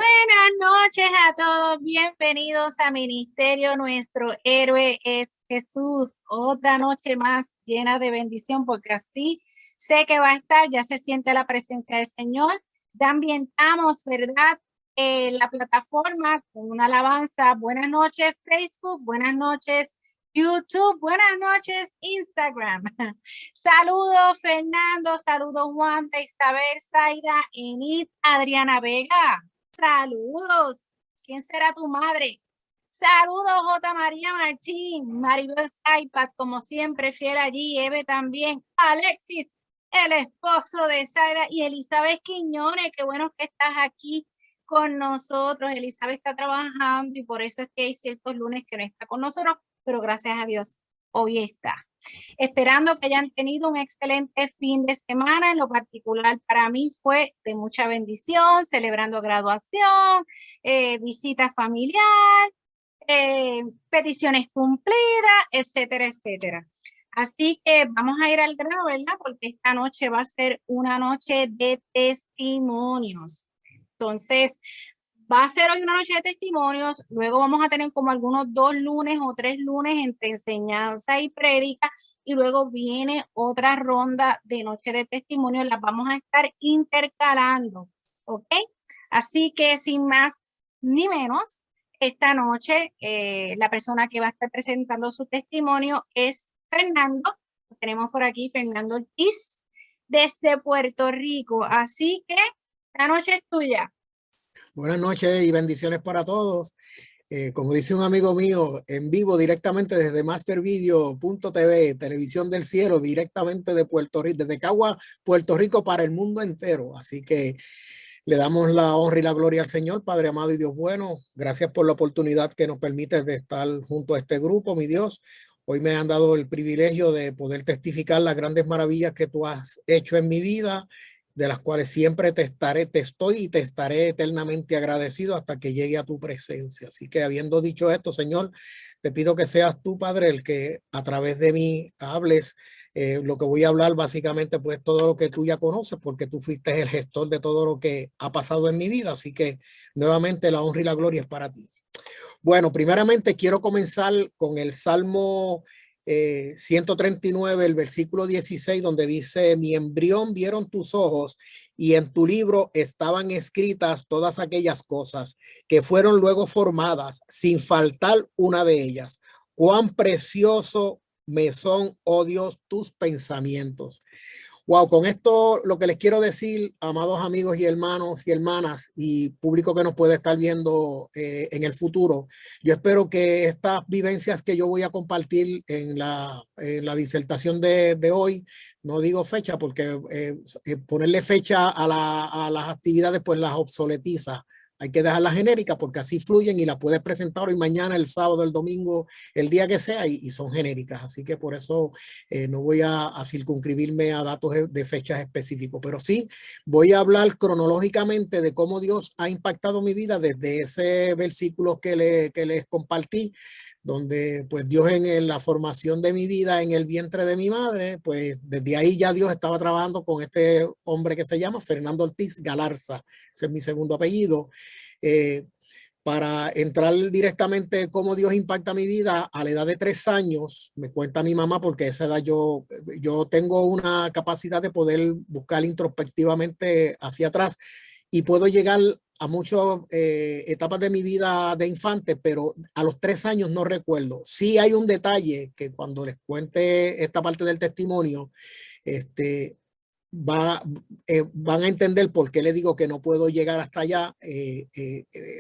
Buenas noches a todos, bienvenidos a Ministerio. Nuestro héroe es Jesús. Otra noche más llena de bendición, porque así sé que va a estar, ya se siente la presencia del Señor. Ya ambientamos, ¿verdad? La plataforma con una alabanza. Buenas noches Facebook, buenas noches YouTube, buenas noches Instagram. Saludos Fernando, saludos Juan, Isabel, Zaira, Enid, Adriana Vega. Saludos. ¿Quién será tu madre? Saludos, J. María Martín, Maribel Saipat, como siempre, fiel allí, Eve también, Alexis, el esposo de Saida, y Elizabeth Quiñones, qué bueno que estás aquí con nosotros. Elizabeth está trabajando y por eso es que hay ciertos lunes que no está con nosotros, pero gracias a Dios, hoy está. Esperando que hayan tenido un excelente fin de semana. En lo particular para mí fue de mucha bendición, celebrando graduación, visita familiar, peticiones cumplidas, etcétera, etcétera. Así que vamos a ir al grano, ¿verdad? Porque esta noche va a ser una noche de testimonios. Entonces, va a ser hoy una noche de testimonios, luego vamos a tener como algunos 2 lunes o 3 lunes entre enseñanza y prédica, y luego viene otra ronda de noche de testimonios, las vamos a estar intercalando, ¿ok? Así que sin más ni menos, esta noche la persona que va a estar presentando su testimonio es Fernando. Lo tenemos por aquí, Fernando Ortiz, desde Puerto Rico, así que la noche es tuya. Buenas noches y bendiciones para todos. Como dice un amigo mío, en vivo directamente desde mastervideo.tv, Televisión del Cielo, directamente de Puerto Rico, desde Cagua, Puerto Rico para el mundo entero. Así que le damos la honra y la gloria al Señor, Padre amado y Dios bueno. Gracias por la oportunidad que nos permite de estar junto a este grupo, mi Dios. Hoy me han dado el privilegio de poder testificar las grandes maravillas que tú has hecho en mi vida, de las cuales siempre te estoy y te estaré eternamente agradecido hasta que llegue a tu presencia. Así que habiendo dicho esto, Señor, te pido que seas tú, Padre, el que a través de mí hables. Lo que voy a hablar básicamente pues todo lo que tú ya conoces, porque tú fuiste el gestor de todo lo que ha pasado en mi vida. Así que nuevamente la honra y la gloria es para ti. Bueno, primeramente quiero comenzar con el Salmo 139, el versículo 16, donde dice: mi embrión vieron tus ojos y en tu libro estaban escritas todas aquellas cosas que fueron luego formadas, sin faltar una de ellas. Cuán precioso me son, oh Dios, tus pensamientos. Wow, con esto lo que les quiero decir, amados amigos y hermanos y hermanas y público que nos puede estar viendo en el futuro, yo espero que estas vivencias que yo voy a compartir en la disertación de hoy, no digo fecha porque ponerle fecha a las actividades pues las obsoletiza. Hay que dejarlas genéricas porque así fluyen y las puedes presentar hoy, mañana, el sábado, el domingo, el día que sea y son genéricas. Así que por eso no voy a circunscribirme a datos de fechas específicos, pero sí voy a hablar cronológicamente de cómo Dios ha impactado mi vida desde ese versículo que les compartí, donde pues Dios en la formación de mi vida en el vientre de mi madre, pues desde ahí ya Dios estaba trabajando con este hombre que se llama Fernando Ortiz Galarza, ese es mi segundo apellido. Para entrar directamente cómo Dios impacta mi vida, a la edad de 3 años, me cuenta mi mamá, porque a esa edad yo tengo una capacidad de poder buscar introspectivamente hacia atrás y puedo llegar a muchas etapas de mi vida de infante, pero a los 3 años no recuerdo. Sí hay un detalle que cuando les cuente esta parte del testimonio, van a entender por qué le digo que no puedo llegar hasta allá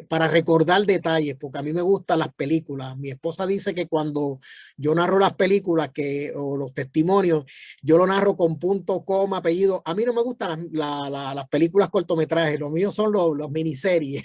para recordar detalles, porque a mí me gustan las películas. Mi esposa dice que cuando yo narro las películas o los testimonios, yo lo narro con punto, coma, apellido. A mí no me gustan las películas cortometrajes, los míos son los miniseries.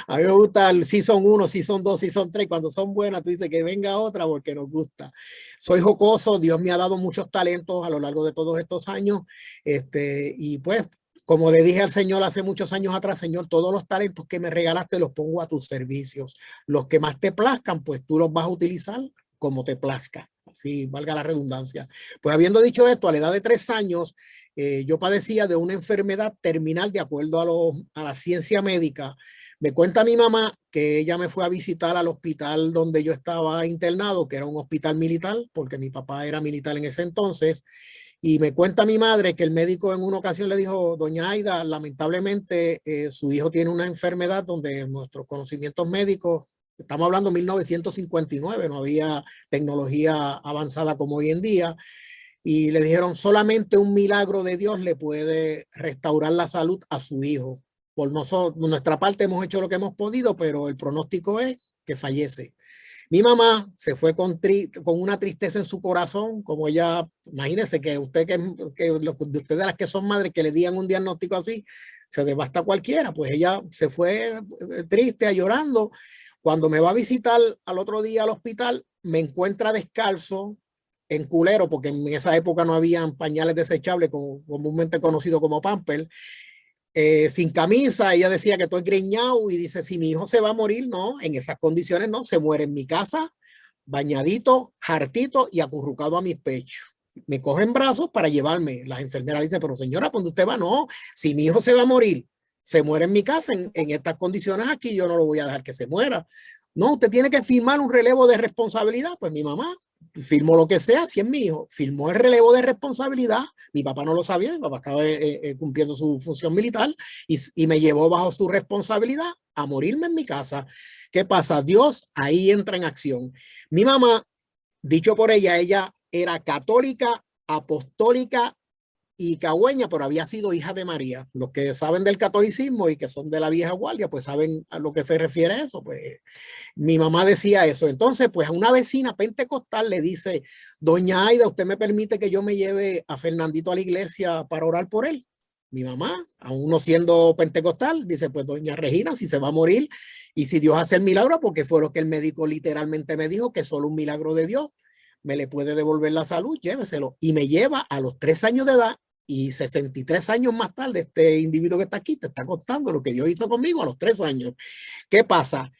A mí me gusta el Season 1, Season 2, Season 3. Cuando son buenas, tú dices que venga otra porque nos gusta. Soy jocoso, Dios me ha dado muchos talentos a lo largo de todos estos años. Y pues, como le dije al Señor hace muchos años atrás: Señor, todos los talentos que me regalaste los pongo a tus servicios. Los que más te plazcan, pues tú los vas a utilizar como te plazca. Así valga la redundancia. Pues habiendo dicho esto, a la edad de 3 años, yo padecía de una enfermedad terminal de acuerdo a la ciencia médica. Me cuenta mi mamá que ella me fue a visitar al hospital donde yo estaba internado, que era un hospital militar, porque mi papá era militar en ese entonces. Y me cuenta mi madre que el médico en una ocasión le dijo, doña Aida, lamentablemente su hijo tiene una enfermedad donde nuestros conocimientos médicos, estamos hablando de 1959, no había tecnología avanzada como hoy en día, y le dijeron, solamente un milagro de Dios le puede restaurar la salud a su hijo. Por nuestra parte hemos hecho lo que hemos podido, pero el pronóstico es que fallece. Mi mamá se fue con una tristeza en su corazón, como ella, imagínese que usted, de ustedes las que son madres, que le digan un diagnóstico así, se devasta cualquiera. Pues ella se fue triste, llorando. Cuando me va a visitar al otro día al hospital, me encuentra descalzo, en culero, porque en esa época no habían pañales desechables, como, comúnmente conocido como Pampers, sin camisa. Ella decía que estoy greñado y dice, si mi hijo se va a morir, no, en esas condiciones no, se muere en mi casa, bañadito, hartito y acurrucado a mis pechos. Me cogen brazos para llevarme. Las enfermeras dicen, pero señora, ¿dónde usted va? No, si mi hijo se va a morir, se muere en mi casa, en estas condiciones aquí, yo no lo voy a dejar que se muera. No, usted tiene que firmar un relevo de responsabilidad. Pues mi mamá firmó lo que sea, si es mi hijo, firmó el relevo de responsabilidad. Mi papá no lo sabía, mi papá estaba cumpliendo su función militar y me llevó bajo su responsabilidad a morirme en mi casa. ¿Qué pasa? Dios ahí entra en acción. Mi mamá, dicho por ella era católica, apostólica y cagüeña, pero había sido hija de María. Los que saben del catolicismo y que son de la vieja guardia, pues saben a lo que se refiere eso. Pues mi mamá decía eso. Entonces, pues a una vecina pentecostal le dice, doña Aida, ¿usted me permite que yo me lleve a Fernandito a la iglesia para orar por él? Mi mamá, aún no siendo pentecostal, dice, pues doña Regina, si se va a morir y si Dios hace el milagro, porque fue lo que el médico literalmente me dijo, que solo un milagro de Dios me le puede devolver la salud, lléveselo. Y me lleva a los 3 años de edad. Y 63 años más tarde, este individuo que está aquí te está contando lo que Dios hizo conmigo a los 3 años. ¿Qué pasa?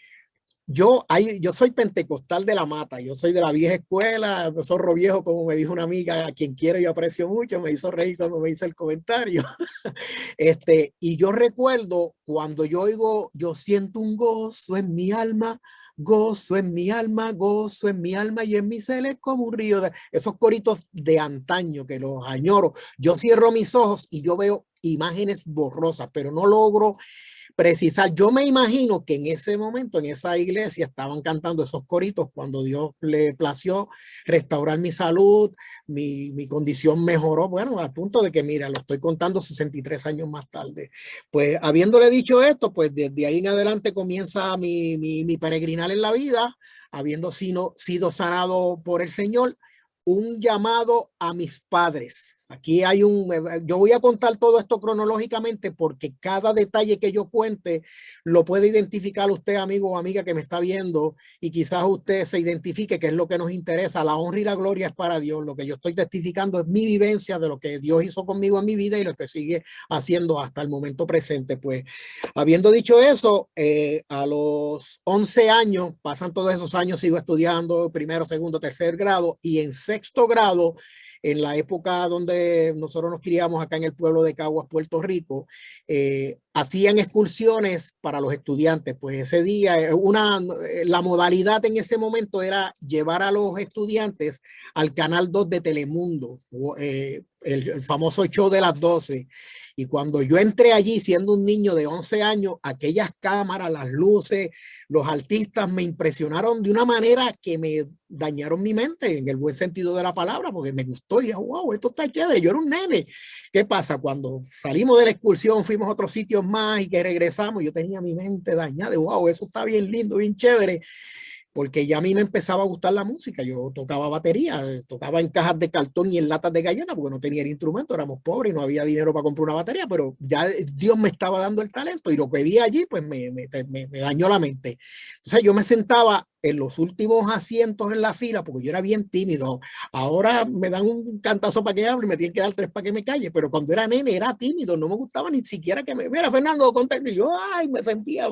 Yo soy pentecostal de la mata, yo soy de la vieja escuela, zorro viejo, como me dijo una amiga, a quien quiero y aprecio mucho, me hizo reír cuando me hizo el comentario. Y yo recuerdo cuando yo oigo, yo siento un gozo en mi alma, gozo en mi alma, gozo en mi alma y en mi ser es como un río. Esos coritos de antaño que los añoro. Yo cierro mis ojos y yo veo imágenes borrosas, pero no logro precisar. Yo me imagino que en ese momento, en esa iglesia, estaban cantando esos coritos cuando Dios le plació restaurar mi salud, mi condición mejoró, bueno, al punto de que, mira, lo estoy contando 63 años más tarde. Pues habiéndole dicho esto, pues desde ahí en adelante comienza mi peregrinar en la vida, habiendo sido sanado por el Señor, un llamado a mis padres. Aquí hay yo voy a contar todo esto cronológicamente porque cada detalle que yo cuente lo puede identificar usted, amigo o amiga que me está viendo, y quizás usted se identifique que es lo que nos interesa. La honra y la gloria es para Dios. Lo que yo estoy testificando es mi vivencia de lo que Dios hizo conmigo en mi vida y lo que sigue haciendo hasta el momento presente. Pues habiendo dicho eso, a los 11 años, pasan todos esos años, sigo estudiando primero, segundo, tercer grado, y en sexto grado, en la época donde nosotros nos criamos acá en el pueblo de Caguas, Puerto Rico, hacían excursiones para los estudiantes. Pues ese día, la modalidad en ese momento era llevar a los estudiantes al Canal 2 de Telemundo, el famoso show de las 12. Y cuando yo entré allí siendo un niño de 11 años, aquellas cámaras, las luces, los artistas me impresionaron de una manera que me dañaron mi mente en el buen sentido de la palabra, porque me gustó y dije, wow, esto está chévere. Yo era un nene. ¿Qué pasa? Cuando salimos de la excursión, fuimos a otros sitios más y que regresamos, yo tenía mi mente dañada de, wow, eso está bien lindo, bien chévere. Porque ya a mí me empezaba a gustar la música. Yo tocaba batería, tocaba en cajas de cartón y en latas de galletas porque no tenía el instrumento, éramos pobres y no había dinero para comprar una batería, pero ya Dios me estaba dando el talento y lo que vi allí pues me dañó la mente. Entonces yo me sentaba en los últimos asientos en la fila porque yo era bien tímido. Ahora me dan un cantazo para que hable y me tienen que dar 3 para que me calle, pero cuando era nene era tímido, no me gustaba ni siquiera que me viera Fernando contento y yo, ay, me sentía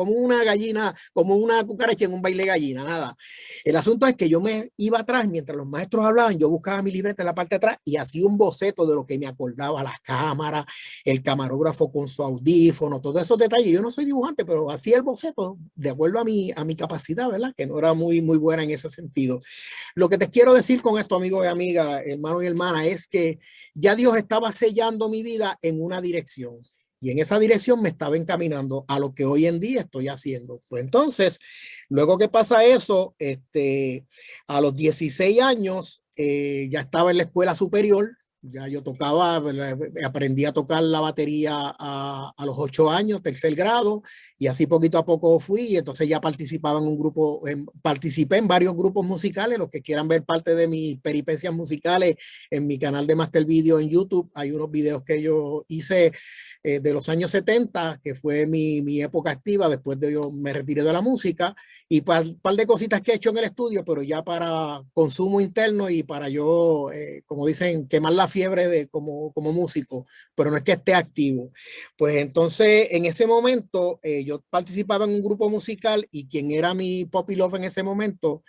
como una gallina, como una cucaracha en un baile gallina, nada. El asunto es que yo me iba atrás, mientras los maestros hablaban, yo buscaba mi libreta en la parte de atrás y hacía un boceto de lo que me acordaba, la cámara, el camarógrafo con su audífono, todos esos detalles. Yo no soy dibujante, pero hacía el boceto de acuerdo a mi capacidad, ¿verdad? Que no era muy buena en ese sentido. Lo que te quiero decir con esto, amigo y amiga, hermano y hermana, es que ya Dios estaba sellando mi vida en una dirección. Y en esa dirección me estaba encaminando a lo que hoy en día estoy haciendo. Pues entonces, luego que pasa eso, a los 16 años, ya estaba en la escuela superior. Ya yo tocaba, aprendí a tocar la batería a los 8 años, tercer grado, y así poquito a poco fui, y entonces ya participaba en un grupo, participé en varios grupos musicales. Los que quieran ver parte de mis peripecias musicales en mi canal de Master Video en YouTube, hay unos videos que yo hice de los años 70, que fue mi época activa, después de yo me retiré de la música, y un par de cositas que he hecho en el estudio, pero ya para consumo interno y para yo, como dicen, quemar la fiebre como músico, pero no es que esté activo. Pues entonces, en ese momento, yo participaba en un grupo musical y quien era mi Poppy Love en ese momento,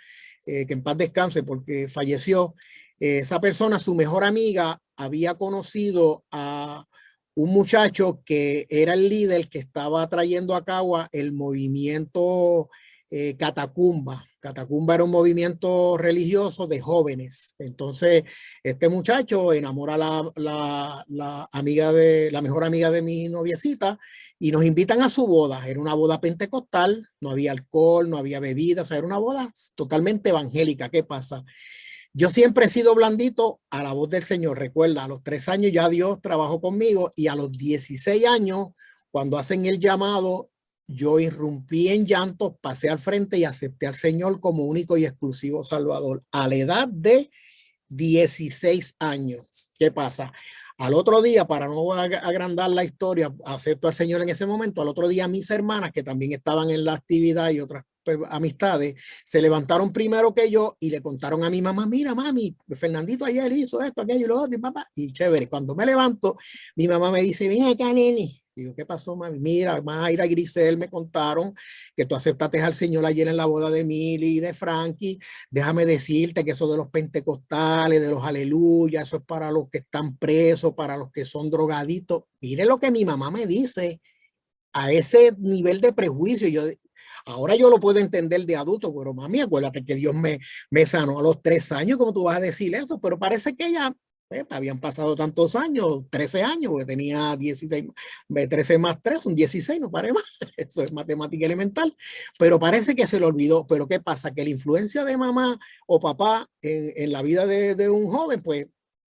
que en paz descanse porque falleció, esa persona, su mejor amiga, había conocido a un muchacho que era el líder que estaba trayendo a cabo el movimiento Catacumba. Catacumba era un movimiento religioso de jóvenes. Entonces, este muchacho enamora a la mejor amiga de mi noviecita y nos invitan a su boda. Era una boda pentecostal, no había alcohol, no había bebidas, o sea, era una boda totalmente evangélica. ¿Qué pasa? Yo siempre he sido blandito a la voz del Señor. Recuerda, a los 3 años ya Dios trabajó conmigo y a los 16 años, cuando hacen el llamado, yo irrumpí en llanto, pasé al frente y acepté al Señor como único y exclusivo Salvador a la edad de 16 años. ¿Qué pasa? Al otro día, para no agrandar la historia, acepto al Señor en ese momento. Al otro día, mis hermanas, que también estaban en la actividad y otras amistades, se levantaron primero que yo y le contaron a mi mamá: mira, mami, Fernandito ayer hizo esto, aquello y lo otro, y papá. Y chévere, cuando me levanto, mi mamá me dice: ven acá, nene. Digo: ¿qué pasó, mami? Mira, Mayra y Grisel me contaron que tú aceptaste al Señor ayer en la boda de Mili y de Frankie. Déjame decirte que eso de los pentecostales, de los aleluya, eso es para los que están presos, para los que son drogaditos. Mire lo que mi mamá me dice a ese nivel de prejuicio. Ahora yo lo puedo entender de adulto, pero mami, acuérdate que Dios me sanó a los 3 años. ¿Cómo tú vas a decir eso? Pero parece que ella, habían pasado tantos años, 13 años, porque tenía 16, 13 más 3 son 16, no pare más. Eso es matemática elemental, pero parece que se le olvidó. Pero ¿qué pasa? Que la influencia de mamá o papá en la vida de un joven, pues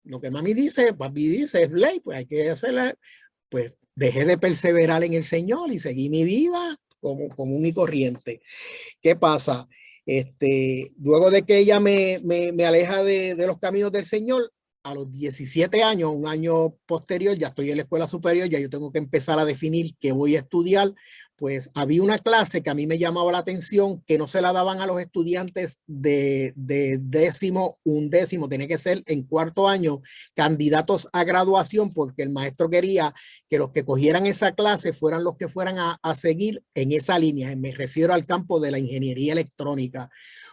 lo que mami dice, papi dice, es ley, pues hay que hacerla. Pues dejé de perseverar en el Señor y seguí mi vida como común y corriente. ¿Qué pasa? Luego de que ella me aleja de los caminos del Señor, a los 17 años, un año posterior, ya estoy en la escuela superior, ya yo tengo que empezar a definir qué voy a estudiar. Pues había una clase que a mí me llamaba la atención, que no se la daban a los estudiantes de décimo, undécimo, tenía que ser en cuarto año, candidatos a graduación, porque el maestro quería que los que cogieran esa clase fueran los que fueran a seguir en esa línea. Me refiero al campo de la ingeniería electrónica.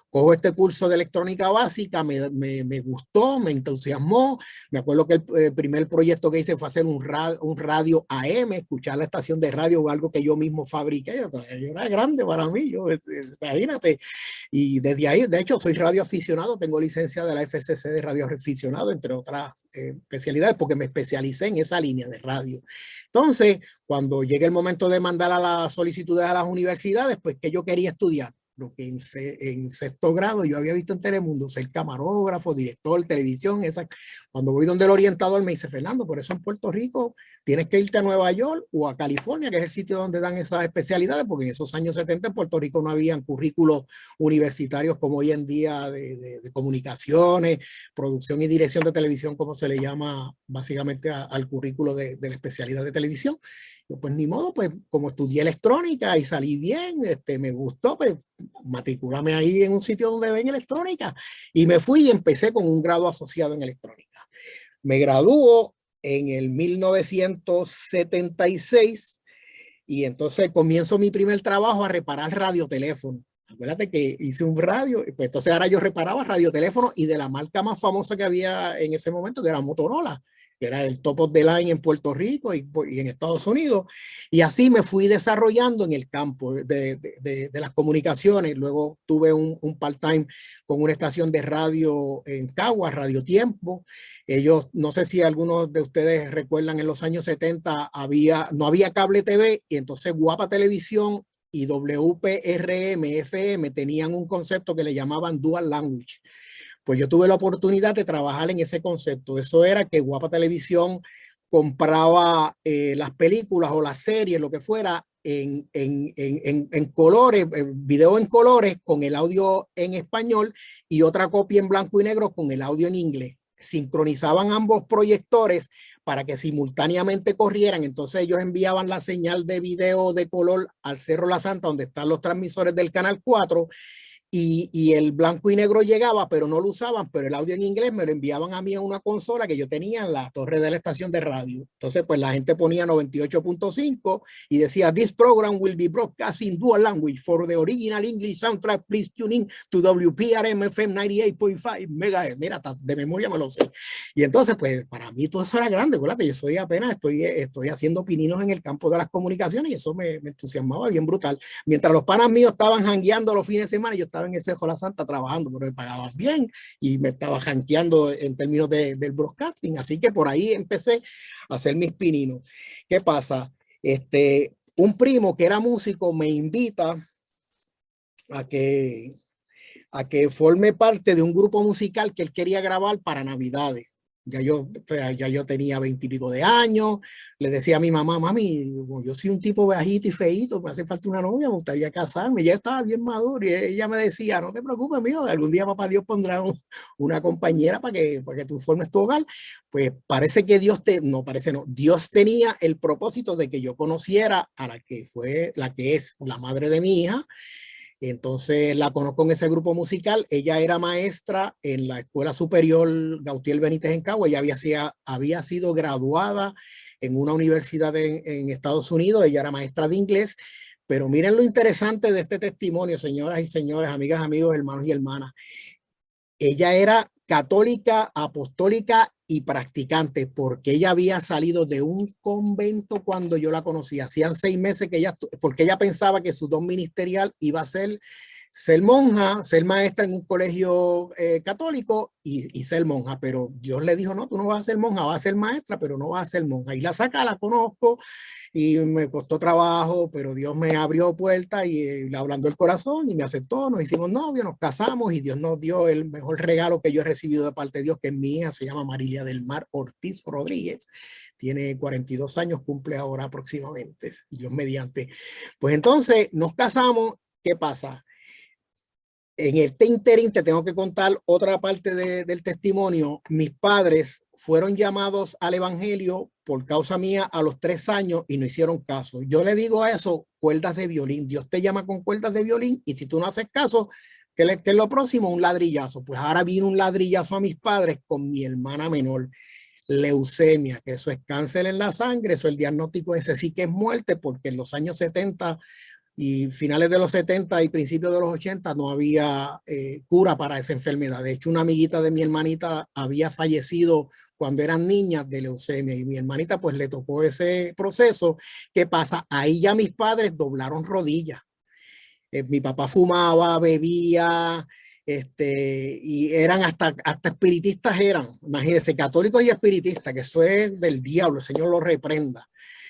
Cojo este curso de electrónica básica, me gustó, me entusiasmó. Me acuerdo que el primer proyecto que hice fue hacer un radio AM, escuchar la estación de radio o algo que yo mismo fabriqué. Yo era grande para mí, imagínate. Y desde ahí, de hecho, soy radioaficionado, tengo licencia de la FCC de radioaficionado, entre otras especialidades, porque me especialicé en esa línea de radio. Entonces, cuando llegue el momento de mandar a las solicitudes a las universidades, pues, ¿qué yo quería estudiar? Lo que en sexto grado yo había visto en Telemundo, ser camarógrafo, director, televisión. Cuando voy donde el orientador me dice: Fernando, por eso en Puerto Rico tienes que irte a Nueva York o a California, que es el sitio donde dan esas especialidades, porque en esos años 70 en Puerto Rico no habían currículos universitarios como hoy en día de comunicaciones, producción y dirección de televisión, como se le llama básicamente al currículo de la especialidad de televisión. Pues ni modo, pues como estudié electrónica y salí bien, me gustó, pues matriculame ahí en un sitio donde den electrónica, y me fui y empecé con un grado asociado en electrónica. Me graduó en el 1976 Y entonces comienzo mi primer trabajo a reparar radioteléfono. Acuérdate que hice un radio, pues entonces ahora yo reparaba radioteléfono y de la marca más famosa que había en ese momento, que era Motorola, que era el top of the line en Puerto Rico y en Estados Unidos. Y así me fui desarrollando en el campo de las comunicaciones. Luego tuve un part-time con una estación de radio en Caguas, Radio Tiempo. Ellos, no sé si algunos de ustedes recuerdan, en los años 70 no había cable TV y entonces Guapa Televisión y WPRM, FM tenían un concepto que le llamaban Dual Language. Pues yo tuve la oportunidad de trabajar en ese concepto. Eso era que Guapa Televisión compraba las películas o las series, lo que fuera, en colores, video en colores con el audio en español y otra copia en blanco y negro con el audio en inglés. Sincronizaban ambos proyectores para que simultáneamente corrieran. Entonces ellos enviaban la señal de video de color al Cerro La Santa, donde están los transmisores del Canal 4, y el blanco y negro llegaba, pero no lo usaban, pero el audio en inglés me lo enviaban a mí a una consola que yo tenía en la torre de la estación de radio. Entonces, pues la gente ponía 98.5 y decía, this program will be broadcast in dual language for the original English soundtrack. Please tune in to WPRM FM 98.5 MHz. Mira, de memoria me lo sé. Y entonces, pues para mí todo eso era grande, ¿verdad? Yo soy apenas, estoy haciendo pininos en el campo de las comunicaciones y eso me entusiasmaba bien brutal. Mientras los panas míos estaban jangueando los fines de semana, yo estaba en el Cerro La Santa trabajando, pero me pagaban bien y me estaba janqueando en términos del broadcasting. Así que por ahí empecé a hacer mis pininos. ¿Qué pasa? Un primo que era músico me invita a que forme parte de un grupo musical que él quería grabar para Navidades. Ya yo tenía 20 y pico de años, le decía a mi mamá, mami, yo soy un tipo bajito y feíto, me hace falta una novia, me gustaría casarme. Ya estaba bien maduro y ella me decía, no te preocupes, mijo, algún día papá Dios pondrá una compañera para que tú formes tu hogar. Pues parece que Dios Dios tenía el propósito de que yo conociera a la que es la madre de mi hija. Entonces la conozco en ese grupo musical. Ella era maestra en la Escuela Superior Gautier Benítez en Cagua. Ella había sido graduada en una universidad en Estados Unidos. Ella era maestra de inglés. Pero miren lo interesante de este testimonio, señoras y señores, amigas, amigos, hermanos y hermanas. Ella era católica, apostólica y practicante, porque ella había salido de un convento cuando yo la conocí. Hacían 6 meses porque ella pensaba que su don ministerial iba a ser monja, ser maestra en un colegio católico y ser monja, pero Dios le dijo, no, tú no vas a ser monja, vas a ser maestra, pero no vas a ser monja. Y la conozco y me costó trabajo, pero Dios me abrió puertas y le hablando el corazón y me aceptó, nos hicimos novios, nos casamos y Dios nos dio el mejor regalo que yo he recibido de parte de Dios, que es mi hija, se llama Marilia del Mar Ortiz Rodríguez, tiene 42 años, cumple ahora próximamente, Dios mediante. Pues entonces nos casamos. ¿Qué pasa? En este interín te tengo que contar otra parte del testimonio. Mis padres fueron llamados al evangelio por causa mía a los 3 años y no hicieron caso. Yo le digo a eso cuerdas de violín. Dios te llama con cuerdas de violín y si tú no haces caso, ¿qué es lo próximo? Un ladrillazo. Pues ahora vino un ladrillazo a mis padres con mi hermana menor. Leucemia, que eso es cáncer en la sangre, eso el diagnóstico ese sí que es muerte, porque en los años 70 y finales de los 70 y principios de los 80 no había cura para esa enfermedad. De hecho, una amiguita de mi hermanita había fallecido cuando eran niñas de leucemia y mi hermanita pues le tocó ese proceso. ¿Qué pasa? Ahí ya mis padres doblaron rodillas. Mi papá fumaba, bebía, y eran hasta espiritistas eran, imagínense, católicos y espiritistas, que eso es del diablo, el Señor lo reprenda.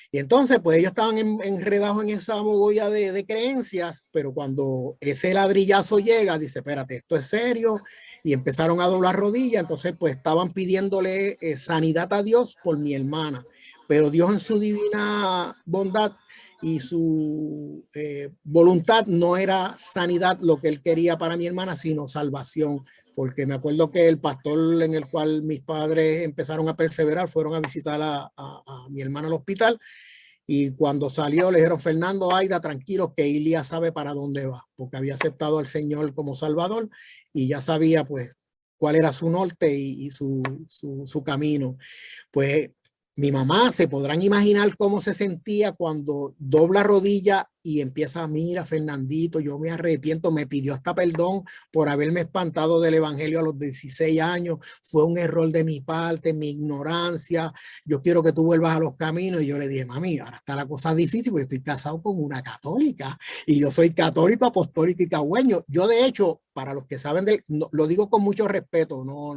Y entonces, pues ellos estaban enredados en esa mogolla de creencias, pero cuando ese ladrillazo llega, dice, espérate, esto es serio, y empezaron a doblar rodillas, entonces pues estaban pidiéndole sanidad a Dios por mi hermana, pero Dios en su divina bondad y su voluntad no era sanidad lo que él quería para mi hermana, sino salvación, porque me acuerdo que el pastor en el cual mis padres empezaron a perseverar fueron a visitar a mi hermana al hospital y cuando salió le dijeron, Fernando, Aida, tranquilos que Ilia sabe para dónde va, porque había aceptado al Señor como Salvador y ya sabía pues cuál era su norte y su camino. Pues mi mamá, se podrán imaginar cómo se sentía cuando dobla rodilla y empieza, mira, Fernandito, yo me arrepiento, me pidió hasta perdón por haberme espantado del evangelio a los 16 años, fue un error de mi parte, mi ignorancia, yo quiero que tú vuelvas a los caminos. Y yo le dije, mami, ahora está la cosa difícil porque estoy casado con una católica y yo soy católico, apostólico y cagüeño. Yo, de hecho, para los que saben, no, lo digo con mucho respeto, no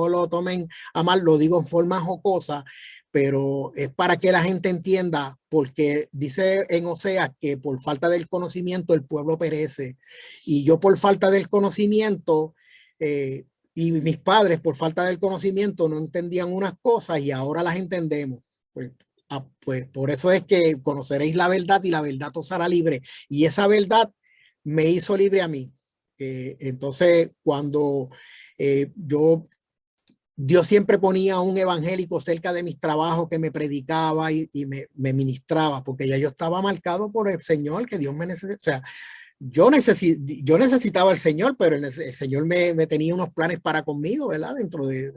lo tomen a mal, lo digo en forma jocosa, pero es para que la gente entienda, porque dice en Oseas que por falta del conocimiento el pueblo perece. Y yo por falta del conocimiento, y mis padres por falta del conocimiento no entendían unas cosas y ahora las entendemos. Pues por eso es que conoceréis la verdad y la verdad os hará libre. Y esa verdad me hizo libre a mí. Entonces, cuando Dios siempre ponía a un evangélico cerca de mis trabajos que me predicaba y me ministraba, porque ya yo estaba marcado por el Señor, que Dios me necesita. O sea, yo necesitaba al Señor, pero el Señor me tenía unos planes para conmigo, ¿verdad? Dentro de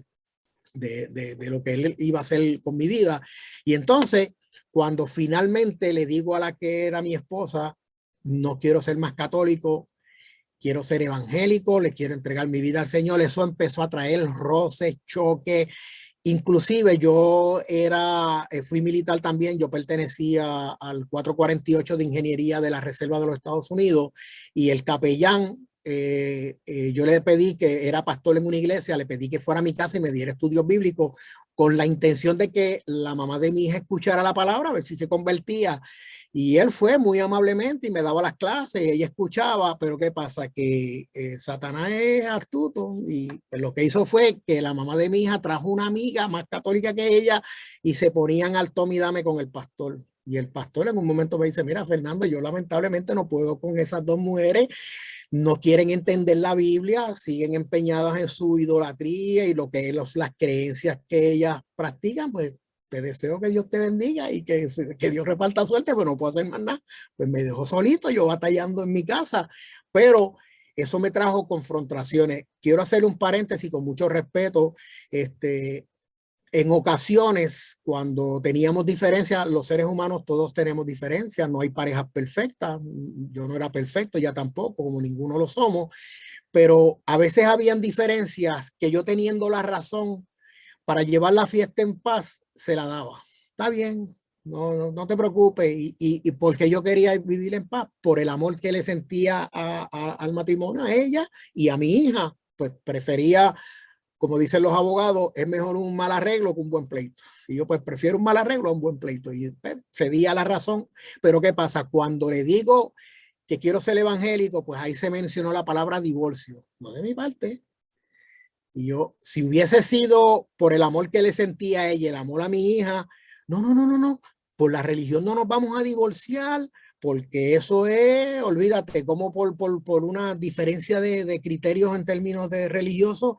lo que Él iba a hacer con mi vida. Y entonces, cuando finalmente le digo a la que era mi esposa, no quiero ser más católico, quiero ser evangélico, le quiero entregar mi vida al Señor, eso empezó a traer roces, choques. Inclusive yo fui militar también, yo pertenecía al 448 de Ingeniería de la Reserva de los Estados Unidos y el capellán, yo le pedí, que era pastor en una iglesia, le pedí que fuera a mi casa y me diera estudios bíblicos con la intención de que la mamá de mi hija escuchara la palabra, a ver si se convertía. Y él fue muy amablemente y me daba las clases y ella escuchaba, pero ¿qué pasa? Que Satanás es astuto y lo que hizo fue que la mamá de mi hija trajo una amiga más católica que ella y se ponían al tome y dame con el pastor. Y el pastor en un momento me dice, mira, Fernando, yo lamentablemente no puedo con esas dos mujeres, no quieren entender la Biblia, siguen empeñadas en su idolatría y lo que es las creencias que ellas practican, pues te deseo que Dios te bendiga y que Dios reparta suerte, pero no puedo hacer más nada. Pues me dejó solito, yo batallando en mi casa, pero eso me trajo confrontaciones. Quiero hacer un paréntesis con mucho respeto. En ocasiones, cuando teníamos diferencias, los seres humanos todos tenemos diferencias, no hay parejas perfectas, yo no era perfecto, ya tampoco, como ninguno lo somos, pero a veces habían diferencias que yo, teniendo la razón para llevar la fiesta en paz, se la daba. Está bien, no te preocupes. Y porque yo quería vivir en paz, por el amor que le sentía al matrimonio, a ella y a mi hija, pues prefería, como dicen los abogados, es mejor un mal arreglo que un buen pleito. Y yo pues prefiero un mal arreglo a un buen pleito. Y pues, cedía la razón. Pero ¿qué pasa? Cuando le digo que quiero ser evangélico, pues ahí se mencionó la palabra divorcio. No de mi parte. Y yo, si hubiese sido por el amor que le sentía a ella, el amor a mi hija, no. Por la religión no nos vamos a divorciar, porque eso es, olvídate, como por una diferencia de criterios en términos de religiosos,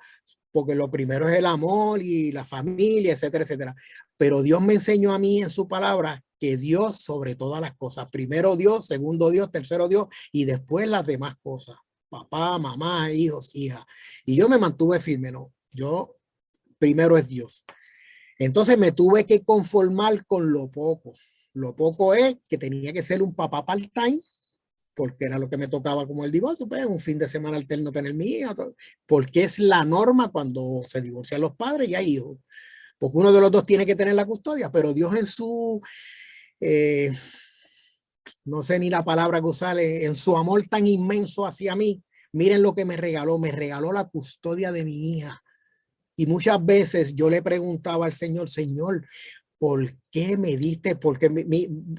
porque lo primero es el amor y la familia, etcétera, etcétera. Pero Dios me enseñó a mí en su palabra que Dios sobre todas las cosas, primero Dios, segundo Dios, tercero Dios y después las demás cosas, papá, mamá, hijos, hija. Y yo me mantuve firme, no, yo primero es Dios. Entonces me tuve que conformar con lo poco. Lo poco es que tenía que ser un papá part-time, porque era lo que me tocaba como el divorcio, pues un fin de semana alterno tener mi hija, porque es la norma cuando se divorcian los padres y hay hijos, porque uno de los dos tiene que tener la custodia, pero Dios en su, eh, no sé ni la palabra que usar, en su amor tan inmenso hacia mí, miren lo que me regaló la custodia de mi hija. Y muchas veces yo le preguntaba al Señor, Señor, ¿por qué me diste? Porque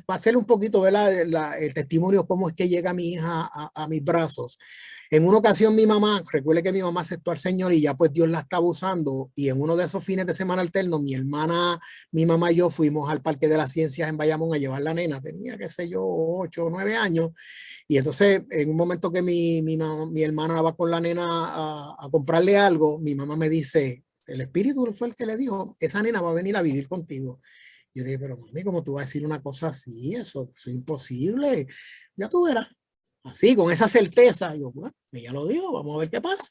para hacer un poquito, ¿verdad? El testimonio, cómo es que llega mi hija a mis brazos. En una ocasión mi mamá, recuerde que mi mamá aceptó al Señor y ya pues Dios la estaba usando, y en uno de esos fines de semana alternos, mi hermana, mi mamá y yo fuimos al Parque de las Ciencias en Bayamón a llevar la nena, tenía, qué sé yo, 8 o 9 años, y entonces en un momento que mi hermana va con la nena a comprarle algo, mi mamá me dice, el espíritu fue el que le dijo, esa nena va a venir a vivir contigo. Yo dije, pero mami, ¿cómo tú vas a decir una cosa así? Eso es imposible. Ya tú verás. Así, con esa certeza, yo, bueno, ella lo dijo, vamos a ver qué pasa.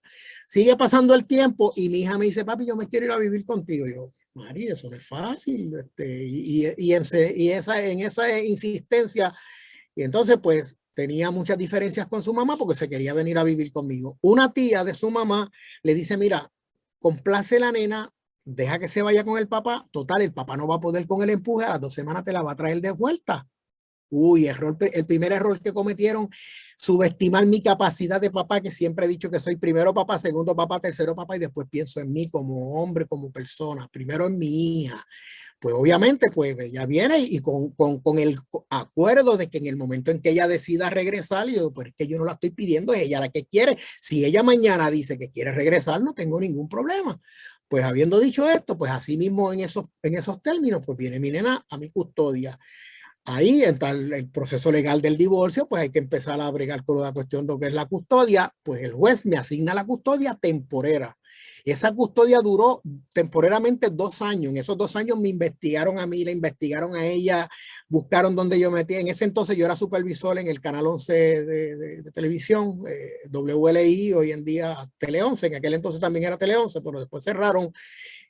Sigue pasando el tiempo y mi hija me dice, papi, yo me quiero ir a vivir contigo. Yo, Mari, eso no es fácil. En esa insistencia, y entonces pues tenía muchas diferencias con su mamá porque se quería venir a vivir conmigo. Una tía de su mamá le dice, mira, complace la nena, deja que se vaya con el papá, total, el papá no va a poder con el empuje, a las 2 semanas te la va a traer de vuelta. Uy, el primer error que cometieron, subestimar mi capacidad de papá, que siempre he dicho que soy primero papá, segundo papá, tercero papá, y después pienso en mí como hombre, como persona, primero en mi hija. Pues obviamente, pues ella viene y con el acuerdo de que en el momento en que ella decida regresar, yo, pues es que yo no la estoy pidiendo, es ella la que quiere. Si ella mañana dice que quiere regresar, no tengo ningún problema. Pues habiendo dicho esto, pues así mismo en esos términos, pues viene mi nena a mi custodia. Ahí está el proceso legal del divorcio, pues hay que empezar a bregar con la cuestión de lo que es la custodia, pues el juez me asigna la custodia temporera. Esa custodia duró temporeramente 2 años. En esos 2 años me investigaron a mí, la investigaron a ella, buscaron dónde yo metía. En ese entonces yo era supervisor en el canal 11 de televisión, WLI, hoy en día Tele 11, en aquel entonces también era Tele 11, pero después cerraron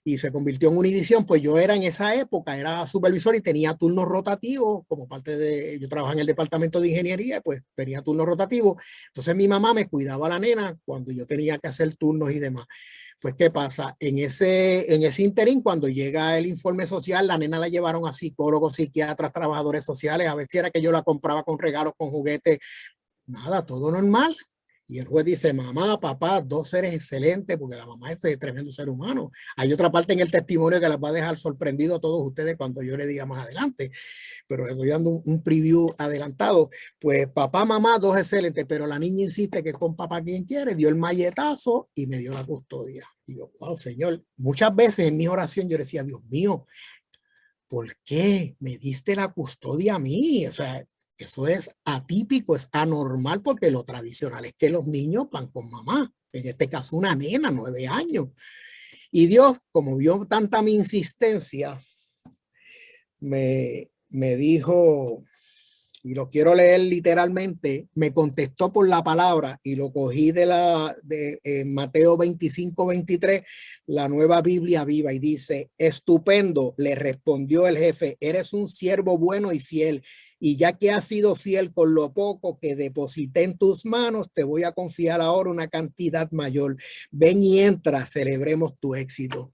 y se convirtió en Univisión. Pues yo era en esa época, era supervisor y tenía turnos rotativos como parte de, yo trabajaba en el departamento de ingeniería, pues tenía turnos rotativos. Entonces mi mamá me cuidaba a la nena cuando yo tenía que hacer turnos y demás. Pues, ¿qué pasa? En ese interín, cuando llega el informe social, la nena la llevaron a psicólogos, psiquiatras, trabajadores sociales, a ver si era que yo la compraba con regalos, con juguetes. Nada, todo normal. Y el juez dice, mamá, papá, 2 seres excelentes, porque la mamá es de tremendo ser humano. Hay otra parte en el testimonio que las va a dejar sorprendido a todos ustedes cuando yo le diga más adelante, pero les estoy dando un preview adelantado. Pues papá, mamá, 2 excelentes, pero la niña insiste que con papá quien quiere, dio el malletazo y me dio la custodia. Y yo, wow, Señor, muchas veces en mi oración yo decía, Dios mío, ¿por qué me diste la custodia a mí? O sea, eso es atípico, es anormal, porque lo tradicional es que los niños van con mamá, en este caso una nena, 9 años. Y Dios, como vio tanta mi insistencia, me dijo, y lo quiero leer literalmente, me contestó por la palabra y lo cogí de Mateo 25:23, la Nueva Biblia Viva, y dice, estupendo, le respondió el jefe, eres un siervo bueno y fiel, y ya que has sido fiel con lo poco que deposité en tus manos, te voy a confiar ahora una cantidad mayor. Ven y entra, celebremos tu éxito.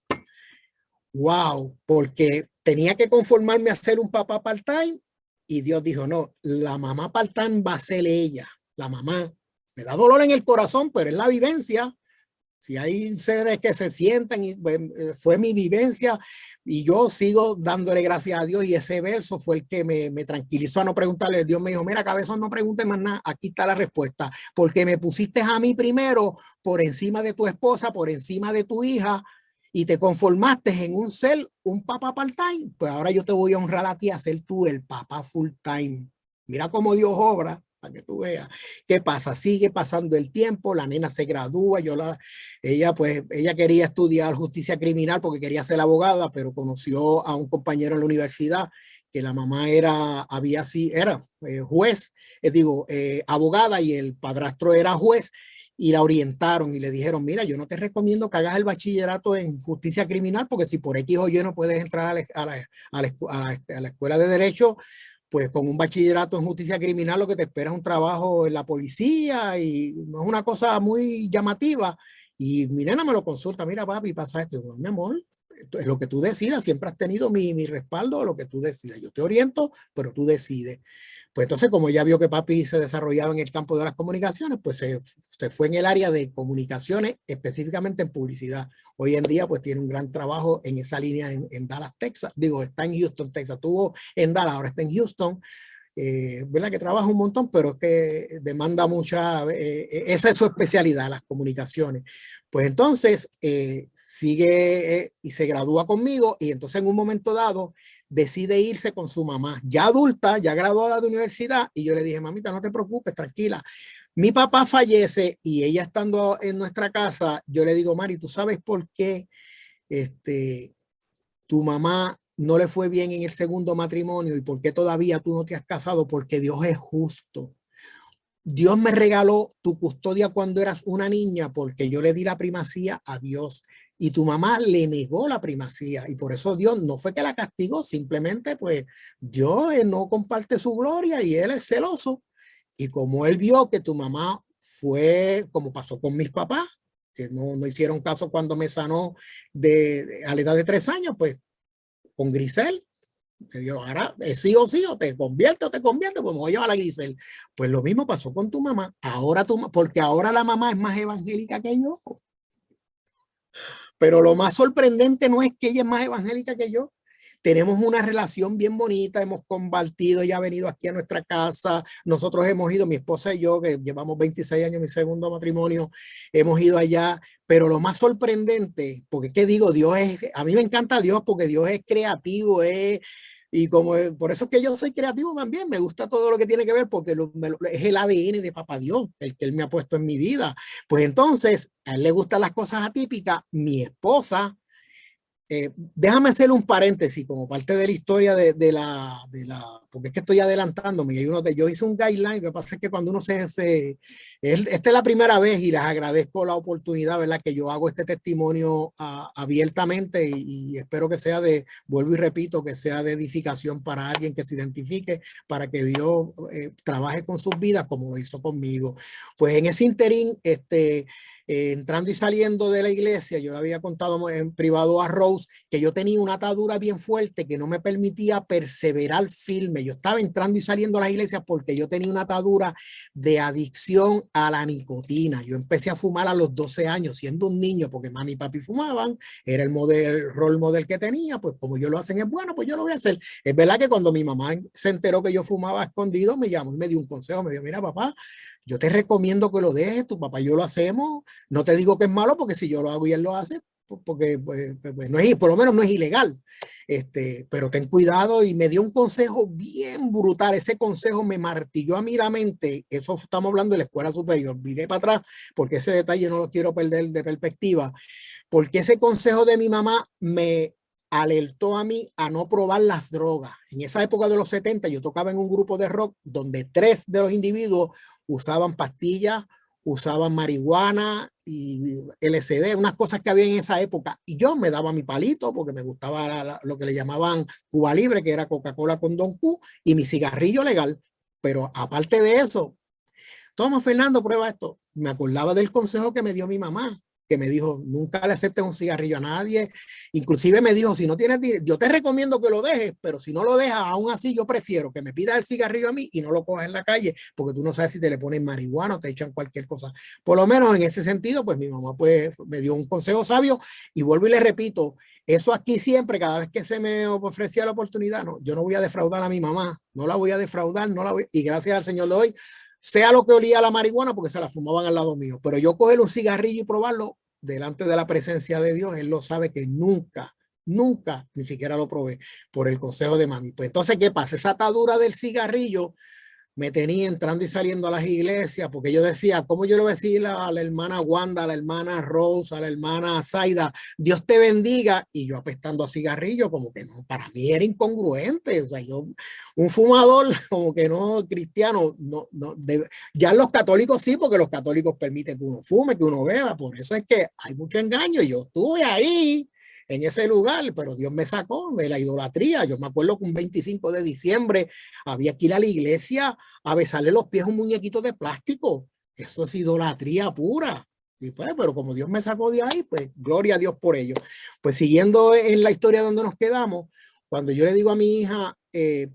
Wow, porque tenía que conformarme a ser un papá part-time y Dios dijo, no, la mamá part-time va a ser ella, la mamá. Me da dolor en el corazón, pero es la vivencia. Si hay seres que se sientan, y fue mi vivencia y yo sigo dándole gracias a Dios, y ese verso fue el que me tranquilizó a no preguntarle. Dios me dijo, mira, cabezón, no preguntes más nada, aquí está la respuesta, porque me pusiste a mí primero por encima de tu esposa, por encima de tu hija, y te conformaste en un papá part-time, pues ahora yo te voy a honrar a ti a ser tú el papá full-time. Mira cómo Dios obra, para que tú veas. ¿Qué pasa? Sigue pasando el tiempo, la nena se gradúa, ella quería estudiar justicia criminal porque quería ser abogada, pero conoció a un compañero en la universidad que la mamá era juez, abogada, y el padrastro era juez, y la orientaron y le dijeron, mira, yo no te recomiendo que hagas el bachillerato en justicia criminal, porque si por X o Y no puedes entrar a la escuela de derecho, pues con un bachillerato en justicia criminal lo que te espera es un trabajo en la policía, y no es una cosa muy llamativa. Y mi nena me lo consulta, mira papi, pasa esto. Digo, mi amor, esto es lo que tú decidas, siempre has tenido mi respaldo, lo que tú decidas. Yo te oriento, pero tú decides. Pues entonces, como ya vio que papi se desarrollaba en el campo de las comunicaciones, pues se fue en el área de comunicaciones, específicamente en publicidad. Hoy en día, pues tiene un gran trabajo en esa línea en Dallas, Texas. Digo, está en Houston, Texas. Estuvo en Dallas, ahora está en Houston. ¿Verdad? Que trabaja un montón, pero es que demanda mucha, esa es su especialidad, las comunicaciones. Pues entonces sigue y se gradúa conmigo, y entonces en un momento dado decide irse con su mamá, ya adulta, ya graduada de universidad, y yo le dije, mamita, no te preocupes, tranquila. Mi papá fallece y ella estando en nuestra casa, yo le digo, Mari, ¿tú sabes por qué tu mamá no le fue bien en el segundo matrimonio y por qué todavía tú no te has casado? Porque Dios es justo. Dios me regaló tu custodia cuando eras una niña porque yo le di la primacía a Dios. y tu mamá le negó la primacía y por eso Dios no fue que la castigó, simplemente pues Dios no comparte su gloria y él es celoso. Y como él vio que tu mamá fue, como pasó con mis papás, que no hicieron caso cuando me sanó a la edad de 3 años, pues con Grisel, me dio, ahora sí o te convierte, pues me voy a llevar a la Grisel. Pues lo mismo pasó con tu mamá. Ahora porque ahora la mamá es más evangélica que yo. Pero lo más sorprendente no es que ella es más evangélica que yo. Tenemos una relación bien bonita, hemos compartido, ella ha venido aquí a nuestra casa, nosotros hemos ido, mi esposa y yo, que llevamos 26 años, mi segundo matrimonio, hemos ido allá, pero lo más sorprendente, porque qué digo, Dios es, a mí me encanta Dios porque Dios es creativo, y como por eso es que yo soy creativo también, me gusta todo lo que tiene que ver porque es el ADN de Papá Dios, el que Él me ha puesto en mi vida. Pues entonces, a Él le gustan las cosas atípicas, mi esposa, déjame hacer un paréntesis como parte de la historia porque es que estoy adelantándome. Yo hice un guideline, lo que pasa es que cuando uno esta es la primera vez y les agradezco la oportunidad, ¿verdad? Que yo hago este testimonio abiertamente y espero que vuelvo y repito, que sea de edificación para alguien que se identifique, para que Dios trabaje con sus vidas como lo hizo conmigo. Pues en ese interín, entrando y saliendo de la iglesia, yo le había contado en privado a Rose que yo tenía una atadura bien fuerte que no me permitía perseverar firme. Yo estaba entrando y saliendo a las iglesias porque yo tenía una atadura de adicción a la nicotina. Yo empecé a fumar a los 12 años, siendo un niño, porque mami y papi fumaban, era el rol model que tenía, pues como yo lo hacen es bueno, pues yo lo voy a hacer. Es verdad que cuando mi mamá se enteró que yo fumaba escondido, me llamó y me dio un consejo, me dijo, mira papá, yo te recomiendo que lo dejes, tu papá y yo lo hacemos, no te digo que es malo porque si yo lo hago y él lo hace, porque pues no es, por lo menos no es ilegal, pero ten cuidado y me dio un consejo bien brutal, ese consejo me martilló a mí la mente, eso estamos hablando de la escuela superior, miré para atrás porque ese detalle no lo quiero perder de perspectiva, porque ese consejo de mi mamá me alertó a mí a no probar las drogas. En esa época de los 70 yo tocaba en un grupo de rock donde 3 de los individuos usaban pastillas, usaban marihuana y LSD, unas cosas que había en esa época. Y yo me daba mi palito porque me gustaba lo que le llamaban Cuba Libre, que era Coca-Cola con Don Q, y mi cigarrillo legal. Pero aparte de eso, toma Fernando, prueba esto. Me acordaba del consejo que me dio mi mamá, que me dijo, nunca le aceptes un cigarrillo a nadie. Inclusive me dijo, si no tienes dinero, yo te recomiendo que lo dejes, pero si no lo dejas, aún así yo prefiero que me pidas el cigarrillo a mí y no lo cojas en la calle, porque tú no sabes si te le ponen marihuana o te echan cualquier cosa. Por lo menos en ese sentido, pues mi mamá pues me dio un consejo sabio y vuelvo y le repito, eso aquí siempre, cada vez que se me ofrecía la oportunidad, no, yo no voy a defraudar a mi mamá, no la voy a defraudar, y gracias al Señor de hoy, sea lo que olía la marihuana, porque se la fumaban al lado mío, pero yo coger un cigarrillo y probarlo delante de la presencia de Dios, él lo sabe que nunca, nunca, ni siquiera lo probé por el consejo de mami. Pues entonces, ¿qué pasa? Esa atadura del cigarrillo me tenía entrando y saliendo a las iglesias, porque yo decía, ¿cómo yo le voy a decir a la hermana Wanda, a la hermana Rose, a la hermana Zaida, Dios te bendiga? Y yo apestando a cigarrillo, como que no, para mí era incongruente, o sea, yo, un fumador, como que no, cristiano, ya los católicos sí, porque los católicos permiten que uno fume, que uno beba, por eso es que hay mucho engaño, y yo estuve ahí, en ese lugar, pero Dios me sacó de la idolatría. Yo me acuerdo que un 25 de diciembre había que ir a la iglesia a besarle los pies a un muñequito de plástico. Eso es idolatría pura. Y pues, pero como Dios me sacó de ahí, pues gloria a Dios por ello. Pues siguiendo en la historia donde nos quedamos, cuando yo le digo a mi hija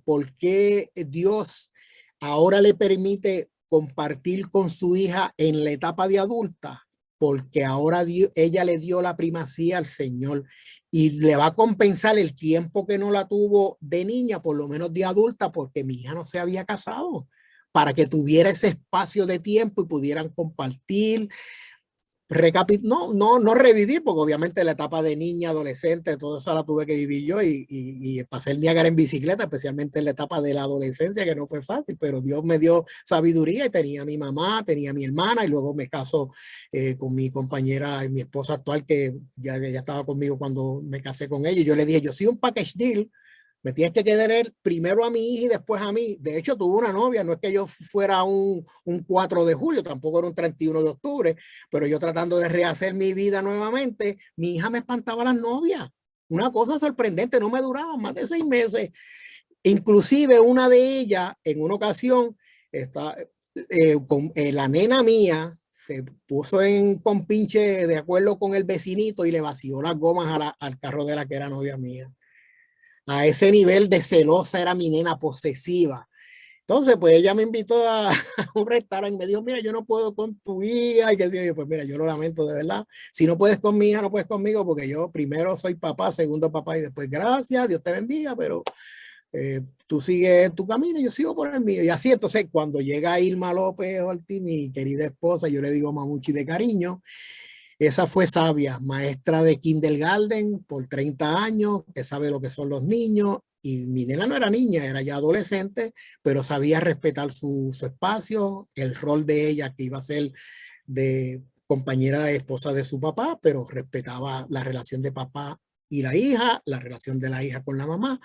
por qué Dios ahora le permite compartir con su hija en la etapa de adulta, porque ahora ella le dio la primacía al Señor y le va a compensar el tiempo que no la tuvo de niña, por lo menos de adulta, porque mi hija no se había casado, para que tuviera ese espacio de tiempo y pudieran compartir. No revivir, porque obviamente la etapa de niña, adolescente, todo eso la tuve que vivir yo y pasé el Niágara en bicicleta, especialmente en la etapa de la adolescencia, que no fue fácil, pero Dios me dio sabiduría y tenía a mi mamá, tenía a mi hermana y luego me caso con mi compañera y mi esposa actual, que ya estaba conmigo cuando me casé con ella. Y yo le dije, yo soy un package deal, Me tienes que querer primero a mi hija y después a mí. De hecho, tuve una novia, no es que yo fuera un 4 de julio, tampoco era un 31 de octubre, pero yo tratando de rehacer mi vida nuevamente, mi hija me espantaba las novias. Una cosa sorprendente, no me duraban más de 6 meses. Inclusive una de ellas, en una ocasión, está, la nena mía se puso en compinche de acuerdo con el vecinito y le vació las gomas al carro de la que era novia mía. A ese nivel de celosa era mi nena, posesiva. Entonces, pues ella me invitó a un restaurante y me dijo, mira, yo no puedo con tu hija. Y que yo, pues mira, yo lo lamento de verdad. Si no puedes con mi hija, no puedes conmigo, porque yo primero soy papá, segundo papá y después gracias, Dios te bendiga, pero tú sigues tu camino y yo sigo por el mío. Y así, entonces, cuando llega Irma López Ortiz, mi querida esposa, yo le digo mamuchi de cariño. Esa fue sabia, maestra de kindergarten por 30 años, que sabe lo que son los niños. Y mi nena no era niña, era ya adolescente, pero sabía respetar su espacio, el rol de ella que iba a ser de compañera esposa de su papá, pero respetaba la relación de papá y la hija, la relación de la hija con la mamá.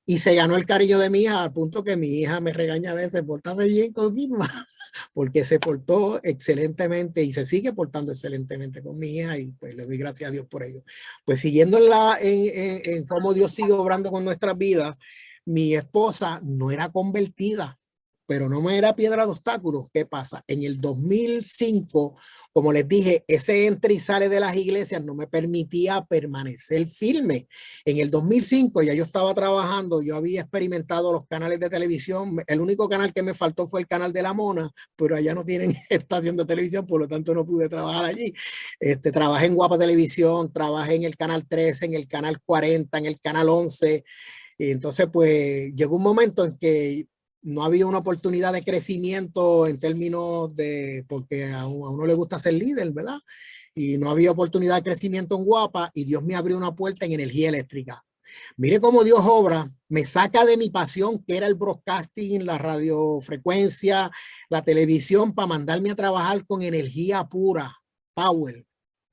Y se ganó el cariño de mi hija al punto que mi hija me regaña a veces, portate bien con Irma, porque se portó excelentemente y se sigue portando excelentemente con mi hija y pues le doy gracias a Dios por ello. Pues siguiendo en cómo Dios sigue obrando con nuestras vidas, mi esposa no era convertida, pero no me era piedra de obstáculos. ¿Qué pasa? En el 2005, como les dije, ese entra y sale de las iglesias no me permitía permanecer firme. En el 2005 ya yo estaba trabajando, yo había experimentado los canales de televisión. El único canal que me faltó fue el canal de La Mona, pero allá no tienen estación de televisión, por lo tanto no pude trabajar allí. Trabajé en Guapa Televisión, trabajé en el canal 13, en el canal 40, en el canal 11. Y entonces, pues llegó un momento en que no había una oportunidad de crecimiento en términos de, porque a uno le gusta ser líder, ¿verdad? Y no había oportunidad de crecimiento en Guapa y Dios me abrió una puerta en energía eléctrica. Mire cómo Dios obra, me saca de mi pasión, que era el broadcasting, la radiofrecuencia, la televisión, para mandarme a trabajar con energía pura, power,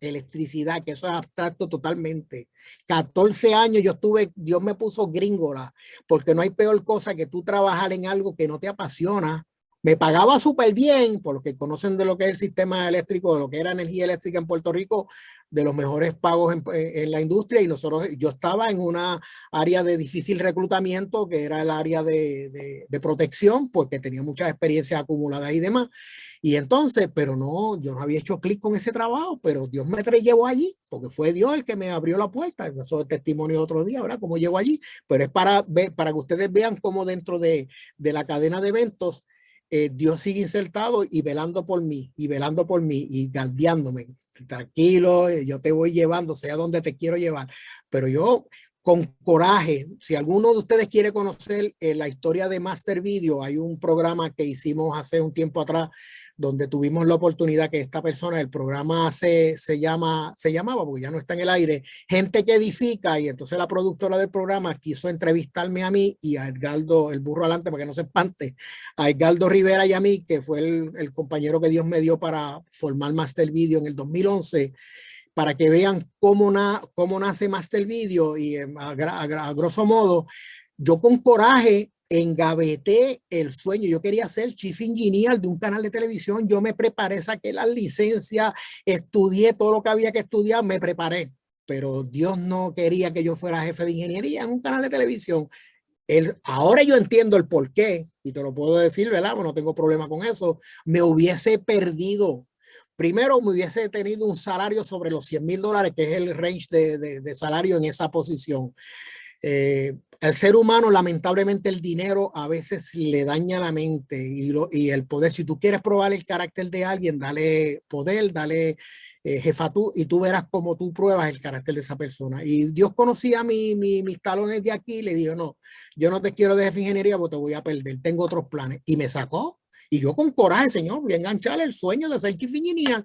electricidad, que eso es abstracto totalmente. 14 años yo estuve, Dios me puso gringola, porque no hay peor cosa que tú trabajar en algo que no te apasiona. Me pagaba súper bien, por lo que conocen de lo que es el sistema eléctrico, de lo que era energía eléctrica en Puerto Rico, de los mejores pagos en la industria, y nosotros, yo estaba en una área de difícil reclutamiento, que era el área de protección, porque tenía muchas experiencias acumuladas y demás. Y entonces, pero no, yo no había hecho clic con ese trabajo, pero Dios me llevó allí, porque fue Dios el que me abrió la puerta. Eso es testimonio otro día, ¿verdad? Cómo llegó allí, pero es para que ustedes vean cómo dentro de la cadena de eventos, Dios sigue insertado y velando por mí, y guardiándome. Tranquilo, yo te voy llevando, sea donde te quiero llevar. Pero yo, con coraje, si alguno de ustedes quiere conocer la historia de Master Video, hay un programa que hicimos hace un tiempo atrás, donde tuvimos la oportunidad que esta persona, el programa se llamaba, porque ya no está en el aire, Gente que Edifica, y entonces la productora del programa quiso entrevistarme a mí y a Edgardo, el burro adelante para que no se espante, a Edgardo Rivera y a mí, que fue el compañero que Dios me dio para formar Master Video en el 2011, para que vean cómo nace Master Video. Y a grosso modo, yo con coraje engaveté el sueño. Yo quería ser chief engineer de un canal de televisión. Yo me preparé, saqué las licencias, estudié todo lo que había que estudiar, me preparé. Pero Dios no quería que yo fuera jefe de ingeniería en un canal de televisión. Ahora yo entiendo el por qué, y te lo puedo decir, ¿verdad? Pues no tengo problema con eso. Me hubiese perdido. Primero, me hubiese tenido un salario sobre los $100,000, que es el range de salario en esa posición. Al ser humano, lamentablemente, el dinero a veces le daña la mente y el poder. Si tú quieres probar el carácter de alguien, dale poder, dale jefatura, y tú verás cómo tú pruebas el carácter de esa persona. Y Dios conocía mis talones de aquí y le dijo, no, yo no te quiero de jefe de ingeniería porque te voy a perder, tengo otros planes. Y me sacó. Y yo con coraje, Señor, voy a enganchar el sueño de ser chief engineer.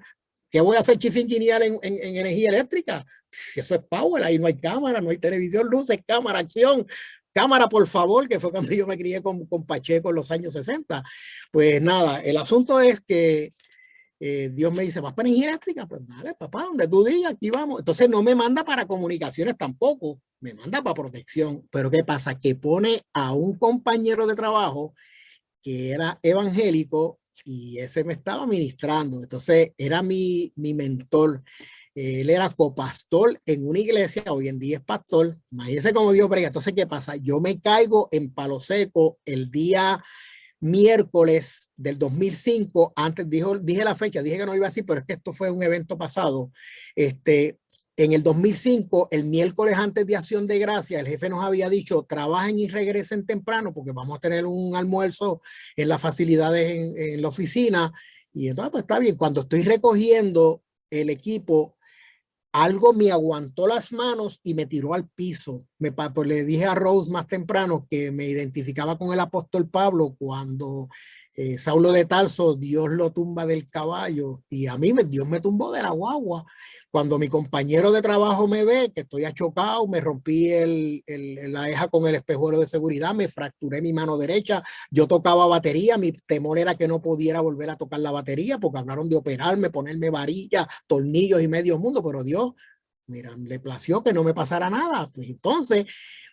¿Qué voy a hacer chief engineer en energía eléctrica? Eso es power, ahí no hay cámara, no hay televisión, luces, cámara, acción. Cámara, por favor, que fue cuando yo me crié con Pacheco en los años 60. Pues nada, el asunto es que Dios me dice, ¿vas para energía eléctrica? Pues dale, papá, donde tú digas, aquí vamos. Entonces no me manda para comunicaciones tampoco. me manda para protección. Pero ¿qué pasa? Que pone a un compañero de trabajo que era evangélico y ese me estaba ministrando. Entonces era mi mentor. Él era copastor en una iglesia, hoy en día es pastor. Imagínense cómo Dios brega. Entonces, ¿qué pasa? Yo me caigo en Palo Seco el día miércoles del 2005, antes dije la fecha, dije que no iba así, pero es que esto fue un evento pasado. En el 2005, el miércoles antes de Acción de Gracia, el jefe nos había dicho, trabajen y regresen temprano porque vamos a tener un almuerzo en las facilidades en la oficina. Y entonces, pues está bien, cuando estoy recogiendo el equipo, algo me aguantó las manos y me tiró al piso. Pues le dije a Rose más temprano que me identificaba con el apóstol Pablo cuando Saulo de Tarso, Dios lo tumba del caballo y a mí Dios me tumbó de la guagua. Cuando mi compañero de trabajo me ve que estoy achocado, me rompí la eja con el espejuelo de seguridad, me fracturé mi mano derecha, yo tocaba batería, mi temor era que no pudiera volver a tocar la batería porque hablaron de operarme, ponerme varilla, tornillos y medio mundo, pero Dios, mira, le plació que no me pasara nada. Pues entonces,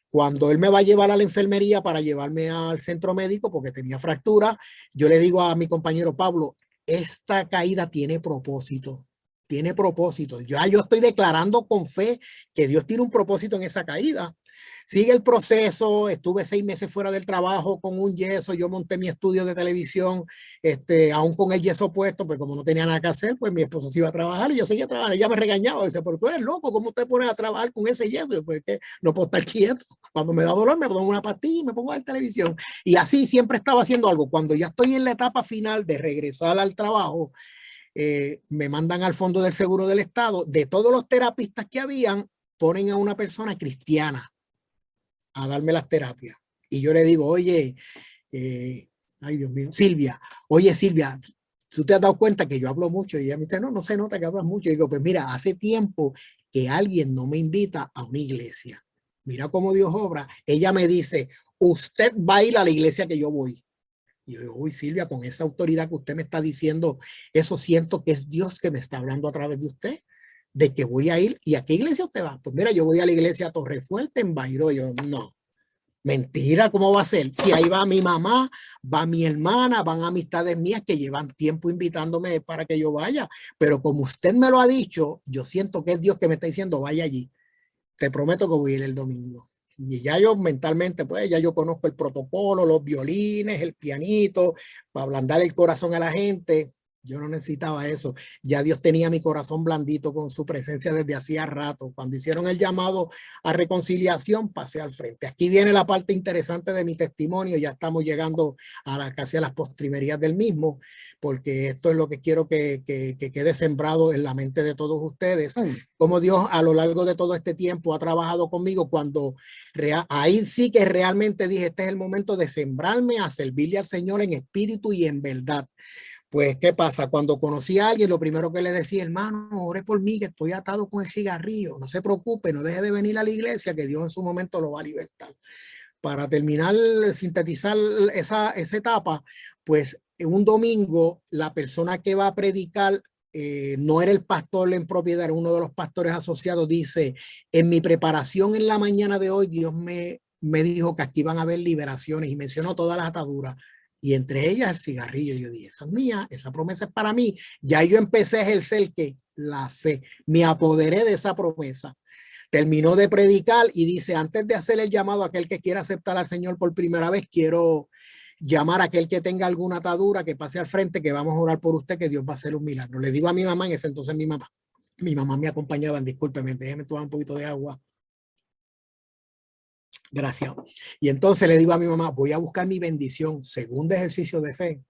cuando él me va a llevar a la enfermería para llevarme al centro médico porque tenía fractura, yo le digo a mi compañero Pablo, esta caída tiene propósito. Tiene propósito. Yo estoy declarando con fe que Dios tiene un propósito en esa caída. Sigue el proceso, estuve 6 meses fuera del trabajo con un yeso, yo monté mi estudio de televisión, aún con el yeso puesto, pues como no tenía nada que hacer, pues mi esposo se iba a trabajar y yo seguía trabajando. Ella me regañaba, dice, pero tú eres loco, ¿cómo te pones a trabajar con ese yeso? Y pues que no puedo estar quieto. Cuando me da dolor me pongo una pastilla y me pongo a ver televisión. Y así siempre estaba haciendo algo. Cuando ya estoy en la etapa final de regresar al trabajo, me mandan al fondo del seguro del estado. De todos los terapistas que habían, ponen a una persona cristiana a darme las terapias. Y yo le digo, oye, ay Dios mío, Silvia, oye Silvia, tú te has dado cuenta que yo hablo mucho. Y ella me dice, no, no se nota que hablas mucho. Y digo, pues mira, hace tiempo que alguien no me invita a una iglesia. Mira cómo Dios obra. Ella me dice, usted va a ir a la iglesia que yo voy. Y yo digo, uy Silvia, con esa autoridad que usted me está diciendo, eso siento que es Dios que me está hablando a través de usted, de que voy a ir. ¿Y a qué iglesia usted va? Pues mira, yo voy a la iglesia Torrefuerte en Bairro. Yo, no, mentira, ¿cómo va a ser? Si ahí va mi mamá, va mi hermana, van amistades mías que llevan tiempo invitándome para que yo vaya. Pero como usted me lo ha dicho, yo siento que es Dios que me está diciendo, vaya allí. Te prometo que voy a ir el domingo. Y ya yo mentalmente, pues ya yo conozco el protocolo, los violines, el pianito, para ablandar el corazón a la gente. Yo no necesitaba eso. Ya Dios tenía mi corazón blandito con su presencia desde hacía rato. Cuando hicieron el llamado a reconciliación, pasé al frente. Aquí viene la parte interesante de mi testimonio. Ya estamos llegando casi a las postrimerías del mismo, porque esto es lo que quiero que quede sembrado en la mente de todos ustedes. Como Dios a lo largo de todo este tiempo ha trabajado conmigo cuando ahí sí que realmente dije, este es el momento de sembrarme a servirle al Señor en espíritu y en verdad. Pues, ¿qué pasa? Cuando conocí a alguien, lo primero que le decía, hermano, ore por mí, que estoy atado con el cigarrillo. No se preocupe, no deje de venir a la iglesia, que Dios en su momento lo va a libertar. Para terminar, sintetizar esa etapa, pues un domingo, la persona que va a predicar no era el pastor en propiedad, era uno de los pastores asociados, dice, en mi preparación en la mañana de hoy, Dios me dijo que aquí van a haber liberaciones y mencionó todas las ataduras. Y entre ellas el cigarrillo. Yo dije, esa es mía, esa promesa es para mí. Ya yo empecé a ejercer que la fe, me apoderé de esa promesa. Terminó de predicar y dice, antes de hacer el llamado a aquel que quiera aceptar al Señor por primera vez, quiero llamar a aquel que tenga alguna atadura, que pase al frente, que vamos a orar por usted, que Dios va a hacer un milagro. Le digo a mi mamá, en ese entonces mi mamá me acompañaba, discúlpeme, déjeme tomar un poquito de agua. Gracias. Y entonces le digo a mi mamá, voy a buscar mi bendición, segundo ejercicio de fe.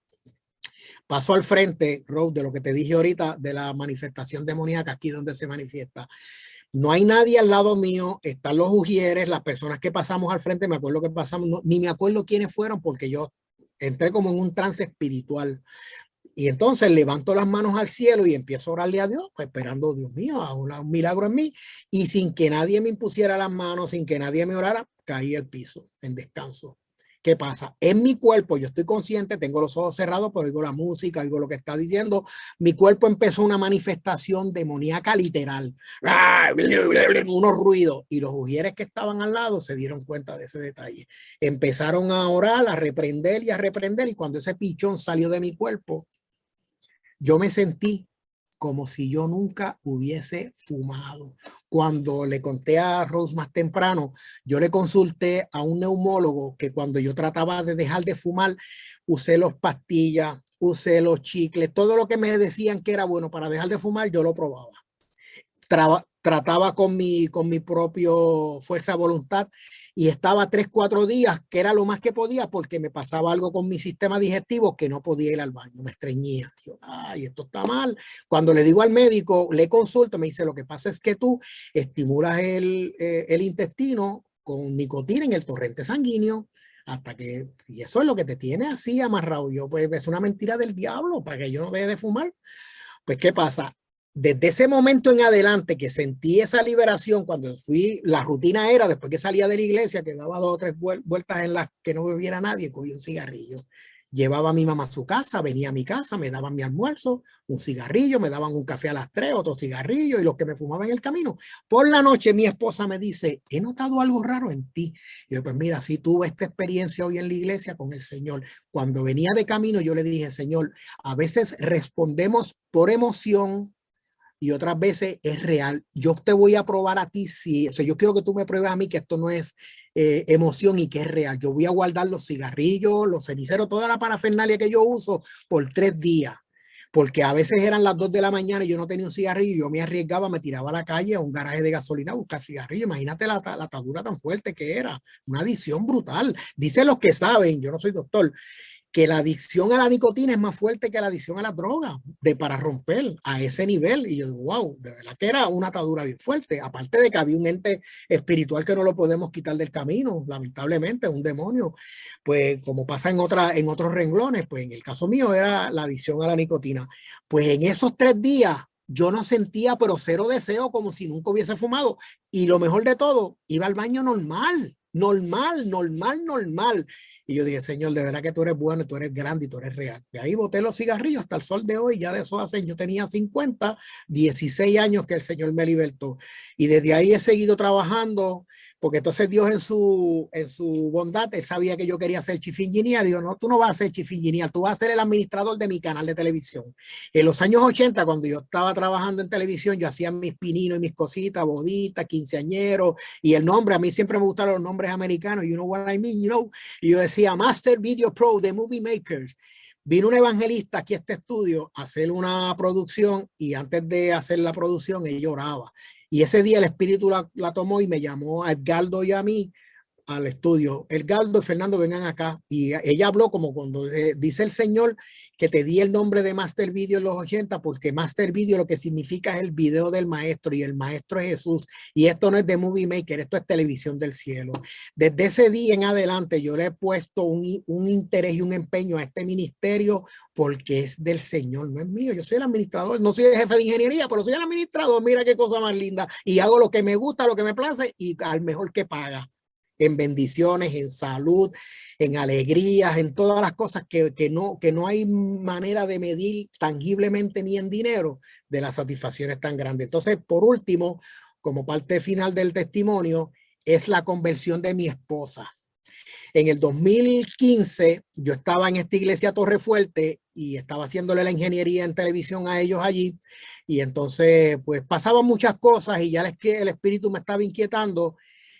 Paso al frente, Rose, de lo que te dije ahorita, de la manifestación demoníaca, aquí donde se manifiesta. No hay nadie al lado mío, están los ujieres, las personas que pasamos al frente, me acuerdo que pasamos, ni me acuerdo quiénes fueron porque yo entré como en un trance espiritual. Y entonces levanto las manos al cielo y empiezo a orarle a Dios, pues esperando, Dios mío, a un milagro en mí. Y sin que nadie me impusiera las manos, sin que nadie me orara, caí al piso en descanso. ¿Qué pasa? En mi cuerpo, yo estoy consciente, tengo los ojos cerrados, pero oigo la música, oigo lo que está diciendo. Mi cuerpo empezó una manifestación demoníaca literal. Unos ruidos. Y los ujieres que estaban al lado se dieron cuenta de ese detalle. Empezaron a orar, a reprender y a reprender. Y cuando ese pichón salió de mi cuerpo, yo me sentí como si yo nunca hubiese fumado. Cuando le conté a Rose más temprano, yo le consulté a un neumólogo que cuando yo trataba de dejar de fumar, usé las pastillas, usé los chicles, todo lo que me decían que era bueno para dejar de fumar, yo lo probaba. Trataba con mi propio fuerza de voluntad y estaba 3-4 días, que era lo más que podía, porque me pasaba algo con mi sistema digestivo que no podía ir al baño, me estreñía. Yo, ay, esto está mal. Cuando le digo al médico, le consulto, me dice, lo que pasa es que tú estimulas el intestino con nicotina en el torrente sanguíneo, hasta que, y eso es lo que te tiene así amarrado. Yo, pues, es una mentira del diablo para que yo no deje de fumar. Pues, ¿qué pasa? Desde ese momento en adelante que sentí esa liberación, cuando fui, la rutina era, después que salía de la iglesia, que daba 2 o 3 vueltas en las que no bebiera nadie, cogía un cigarrillo. Llevaba a mi mamá a su casa, venía a mi casa, me daban mi almuerzo, un cigarrillo, me daban un café a las 3, otro cigarrillo y los que me fumaban en el camino. Por la noche mi esposa me dice, he notado algo raro en ti. Y yo, pues mira, sí tuve esta experiencia hoy en la iglesia con el Señor. Cuando venía de camino yo le dije, Señor, a veces respondemos por emoción, y otras veces es real. Yo te voy a probar a ti, si, o sea, yo quiero que tú me pruebes a mí que esto no es emoción y que es real. Yo voy a guardar los cigarrillos, los ceniceros, toda la parafernalia que yo uso por 3 días. Porque a veces eran las 2 de la mañana y yo no tenía un cigarrillo, yo me arriesgaba, me tiraba a la calle a un garaje de gasolina a buscar cigarrillo. Imagínate la atadura tan fuerte que era, una adicción brutal. Dicen los que saben, yo no soy doctor, que la adicción a la nicotina es más fuerte que la adicción a la droga, para romper a ese nivel. Y yo digo, wow, de verdad que era una atadura bien fuerte. Aparte de que había un ente espiritual que no lo podemos quitar del camino, lamentablemente, un demonio. Pues como pasa en otros renglones, pues en el caso mío era la adicción a la nicotina. Pues en esos 3 días yo no sentía, pero cero deseo, como si nunca hubiese fumado. Y lo mejor de todo, iba al baño normal. Normal. Y yo dije, Señor, de verdad que tú eres bueno, tú eres grande y tú eres real. De ahí boté los cigarrillos hasta el sol de hoy, ya de eso hace, yo tenía 16 años que el Señor me libertó. Y desde ahí he seguido trabajando, porque entonces Dios en su bondad, él sabía que yo quería ser chief engineer. Digo, no, tú no vas a ser chief engineer, tú vas a ser el administrador de mi canal de televisión. En los años 80, cuando yo estaba trabajando en televisión, yo hacía mis pininos y mis cositas, boditas, quinceañeros, y el nombre, a mí siempre me gustaron los nombres americanos, you know what I mean, you know, y yo decía Master Video Pro de Movie Makers. Vino un evangelista aquí a este estudio a hacer una producción y antes de hacer la producción él lloraba. Y ese día el espíritu la tomó y me llamó a Edgardo y a mí al estudio. Edgardo y Fernando, vengan acá. Y ella habló como cuando dice el Señor que te di el nombre de Master Video en los 80, porque Master Video lo que significa es el video del maestro y el maestro es Jesús. Y esto no es de Movie Maker, esto es televisión del cielo. Desde ese día en adelante yo le he puesto un interés y un empeño a este ministerio porque es del Señor, no es mío. Yo soy el administrador, no soy el jefe de ingeniería, pero soy el administrador. Mira qué cosa más linda. Y hago lo que me gusta, lo que me place y al mejor que paga. En bendiciones, en salud, en alegrías, en todas las cosas que no hay manera de medir tangiblemente ni en dinero de las satisfacciones tan grandes. Entonces, por último, como parte final del testimonio, es la conversión de mi esposa. En el 2015 yo estaba en esta iglesia Torrefuerte y estaba haciéndole la ingeniería en televisión a ellos allí y entonces pues pasaban muchas cosas y ya el espíritu me estaba inquietando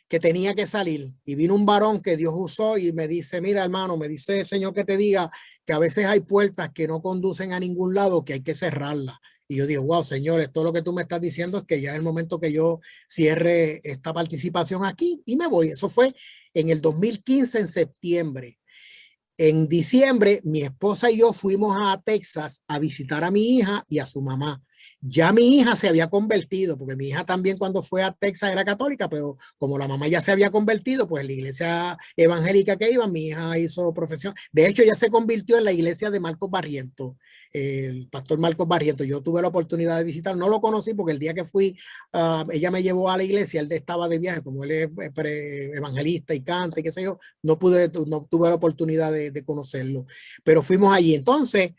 que tenía que salir. Y vino un varón que Dios usó y me dice, mira hermano, me dice el Señor que te diga que a veces hay puertas que no conducen a ningún lado, que hay que cerrarlas. Y yo digo, wow, Señor, todo lo que tú me estás diciendo es que ya es el momento que yo cierre esta participación aquí y me voy. Eso fue en el 2015, en septiembre. En diciembre, mi esposa y yo fuimos a Texas a visitar a mi hija y a su mamá. Ya mi hija se había convertido, porque mi hija también cuando fue a Texas era católica, pero como la mamá ya se había convertido, pues la iglesia evangélica que iba, mi hija hizo profesión. De hecho, ya se convirtió en la iglesia de Marcos Barrientos, el pastor Marcos Barrientos. Yo tuve la oportunidad de visitar, no lo conocí porque el día que fui, ella me llevó a la iglesia, él estaba de viaje, como él es evangelista y canta y qué sé yo, no tuve la oportunidad de conocerlo, pero fuimos allí. Entonces,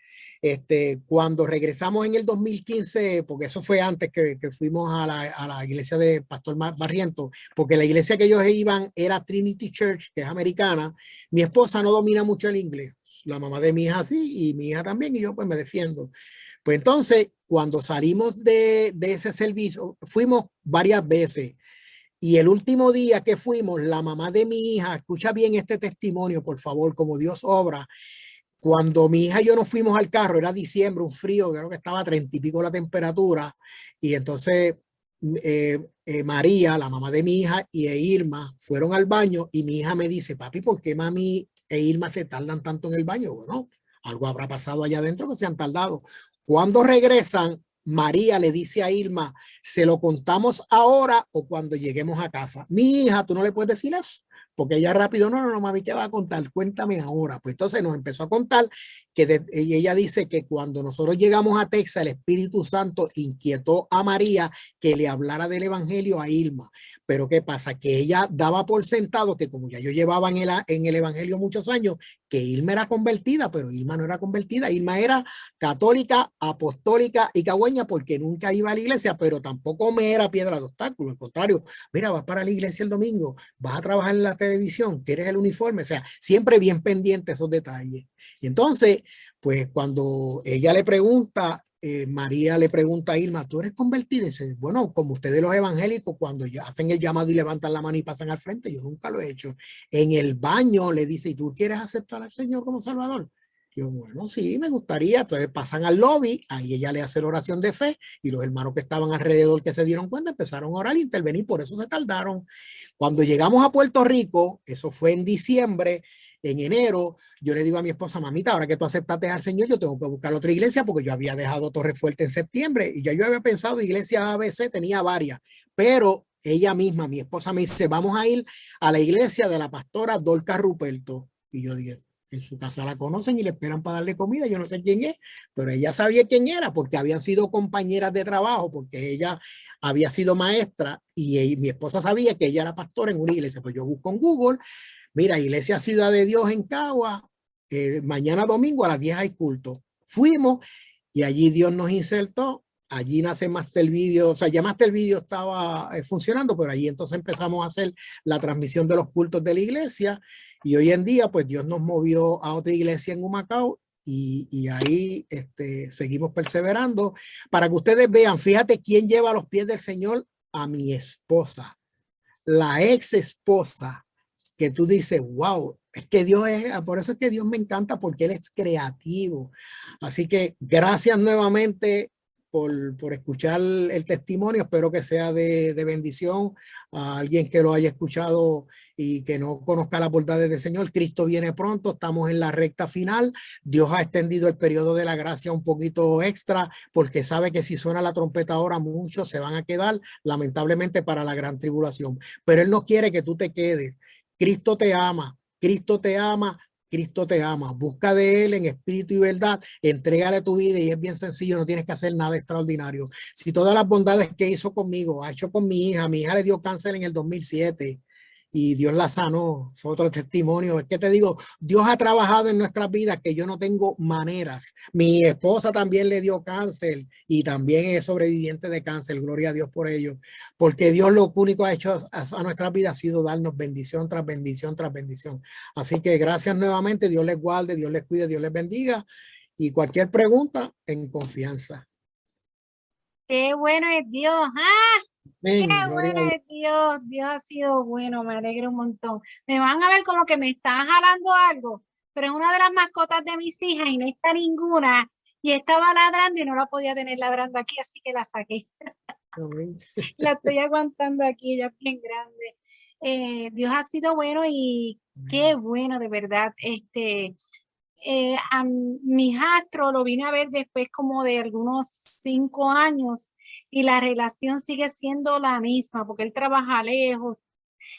cuando regresamos en el 2015, porque eso fue antes que fuimos a la iglesia de Pastor Barrientos, porque la iglesia que ellos iban era Trinity Church, que es americana. Mi esposa no domina mucho el inglés, la mamá de mi hija sí, y mi hija también, y yo pues me defiendo. Pues entonces, cuando salimos de ese servicio, fuimos varias veces. Y el último día que fuimos, la mamá de mi hija, escucha bien este testimonio, por favor, como Dios obra. Cuando mi hija y yo nos fuimos al carro, era diciembre, un frío, creo que estaba a 30 y pico la temperatura, y entonces María, la mamá de mi hija, y Irma fueron al baño, y mi hija me dice, papi, ¿por qué mami e Irma se tardan tanto en el baño? Bueno, algo habrá pasado allá adentro que se han tardado. Cuando regresan, María le dice a Irma, ¿se lo contamos ahora o cuando lleguemos a casa? Mi hija, tú no le puedes decir eso, porque ella rápido, no, mami, ¿qué va a contar? Cuéntame ahora. Pues entonces nos empezó a contar y ella dice que cuando nosotros llegamos a Texas, el Espíritu Santo inquietó a María que le hablara del Evangelio a Irma. Pero ¿qué pasa? Que ella daba por sentado que como ya yo llevaba en el Evangelio muchos años, que Irma era convertida, pero Irma no era convertida. Irma era católica, apostólica y cagüeña porque nunca iba a la iglesia, pero tampoco me era piedra de obstáculo. Al contrario, mira, vas para la iglesia el domingo, vas a trabajar en la televisión, quieres el uniforme, o sea, siempre bien pendiente esos detalles. Y entonces, pues cuando ella le pregunta, María le pregunta a Irma, ¿tú eres convertida? Y dice, bueno, como ustedes los evangélicos, cuando hacen el llamado y levantan la mano y pasan al frente, yo nunca lo he hecho. En el baño le dice, ¿y tú quieres aceptar al Señor como Salvador? Yo, bueno, sí, me gustaría. Entonces pasan al lobby, ahí ella le hace la oración de fe y los hermanos que estaban alrededor que se dieron cuenta empezaron a orar e intervenir, por eso se tardaron. Cuando llegamos a Puerto Rico, eso fue en diciembre, en enero, yo le digo a mi esposa, mamita, ahora que tú aceptaste al Señor, yo tengo que buscar otra iglesia porque yo había dejado Torrefuerte en septiembre y ya yo había pensado, iglesia ABC, tenía varias, pero ella misma, mi esposa me dice, vamos a ir a la iglesia de la pastora Dorca Ruperto. Y yo dije, en su casa la conocen y le esperan para darle comida, yo no sé quién es, pero ella sabía quién era porque habían sido compañeras de trabajo, porque ella había sido maestra y mi esposa sabía que ella era pastora en una iglesia. Pues yo busco en Google, mira, Iglesia Ciudad de Dios en Cagua, mañana domingo a las 10 hay culto. Fuimos y allí Dios nos insertó. Allí nace Master Video, o sea, ya Master Video estaba funcionando, pero allí entonces empezamos a hacer la transmisión de los cultos de la iglesia y hoy en día pues Dios nos movió a otra iglesia en Humacao y ahí seguimos perseverando para que ustedes vean, fíjate quién lleva a los pies del Señor, a mi esposa, la ex esposa, que tú dices, wow, es que Dios es, por eso es que Dios me encanta porque Él es creativo. Así que gracias nuevamente por escuchar el testimonio. Espero que sea de bendición a alguien que lo haya escuchado y que no conozca las bondades del Señor. Cristo viene pronto, estamos en la recta final. Dios ha extendido el periodo de la gracia un poquito extra porque sabe que si suena la trompeta ahora muchos se van a quedar lamentablemente para la gran tribulación. Pero Él no quiere que tú te quedes. Cristo te ama, Cristo te ama, Cristo te ama. Busca de Él en espíritu y verdad, entrégale tu vida y es bien sencillo, no tienes que hacer nada extraordinario. Si todas las bondades que hizo conmigo, ha hecho con mi hija le dio cáncer en el 2007 y Dios la sanó, fue otro testimonio. Es que te digo, Dios ha trabajado en nuestras vidas que yo no tengo maneras. Mi esposa también le dio cáncer y también es sobreviviente de cáncer, gloria a Dios por ello, porque Dios lo único que ha hecho a nuestras vidas ha sido darnos bendición tras bendición tras bendición. Así que gracias nuevamente, Dios les guarde, Dios les cuide, Dios les bendiga y cualquier pregunta en confianza. Qué bueno es Dios. ¡Ah! Qué Amén, gloria bueno a Dios. es Dios. Dios ha sido bueno, me alegro un montón. Me van a ver como que me están jalando algo, pero es una de las mascotas de mis hijas y no está ninguna. Y estaba ladrando y no la podía tener ladrando aquí, así que la saqué. Amén. La estoy aguantando aquí, ella es bien grande. Dios ha sido bueno y qué Amén. bueno, de verdad. a mi hijastro lo vine a ver después como de algunos 5 años y la relación sigue siendo la misma porque él trabaja lejos,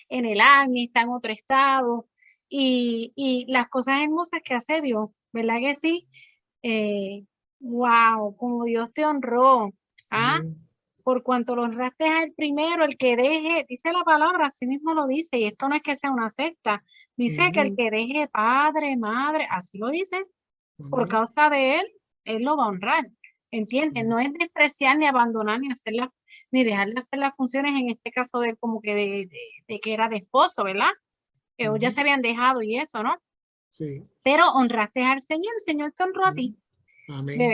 en el Army, está en otro estado y las cosas hermosas que hace Dios, ¿verdad que sí? Wow, como Dios te honró, ¿ah? Amén. Por cuanto lo honraste al primero, el que deje, dice la palabra, así mismo lo dice, y esto no es que sea una secta, dice que el Ujú. que deje padre, madre, así lo dice, por Amén. causa de él lo va a honrar, ¿entiendes? No es despreciar ni abandonar ni hacerla, ni dejar de hacer las funciones, en este caso de él como que de que era de esposo, ¿verdad? Que ya Ujú. se habían dejado y eso, ¿no? Sí. Pero honraste al Señor, el Señor te honró a Ujú. ti, de Amén. verdad.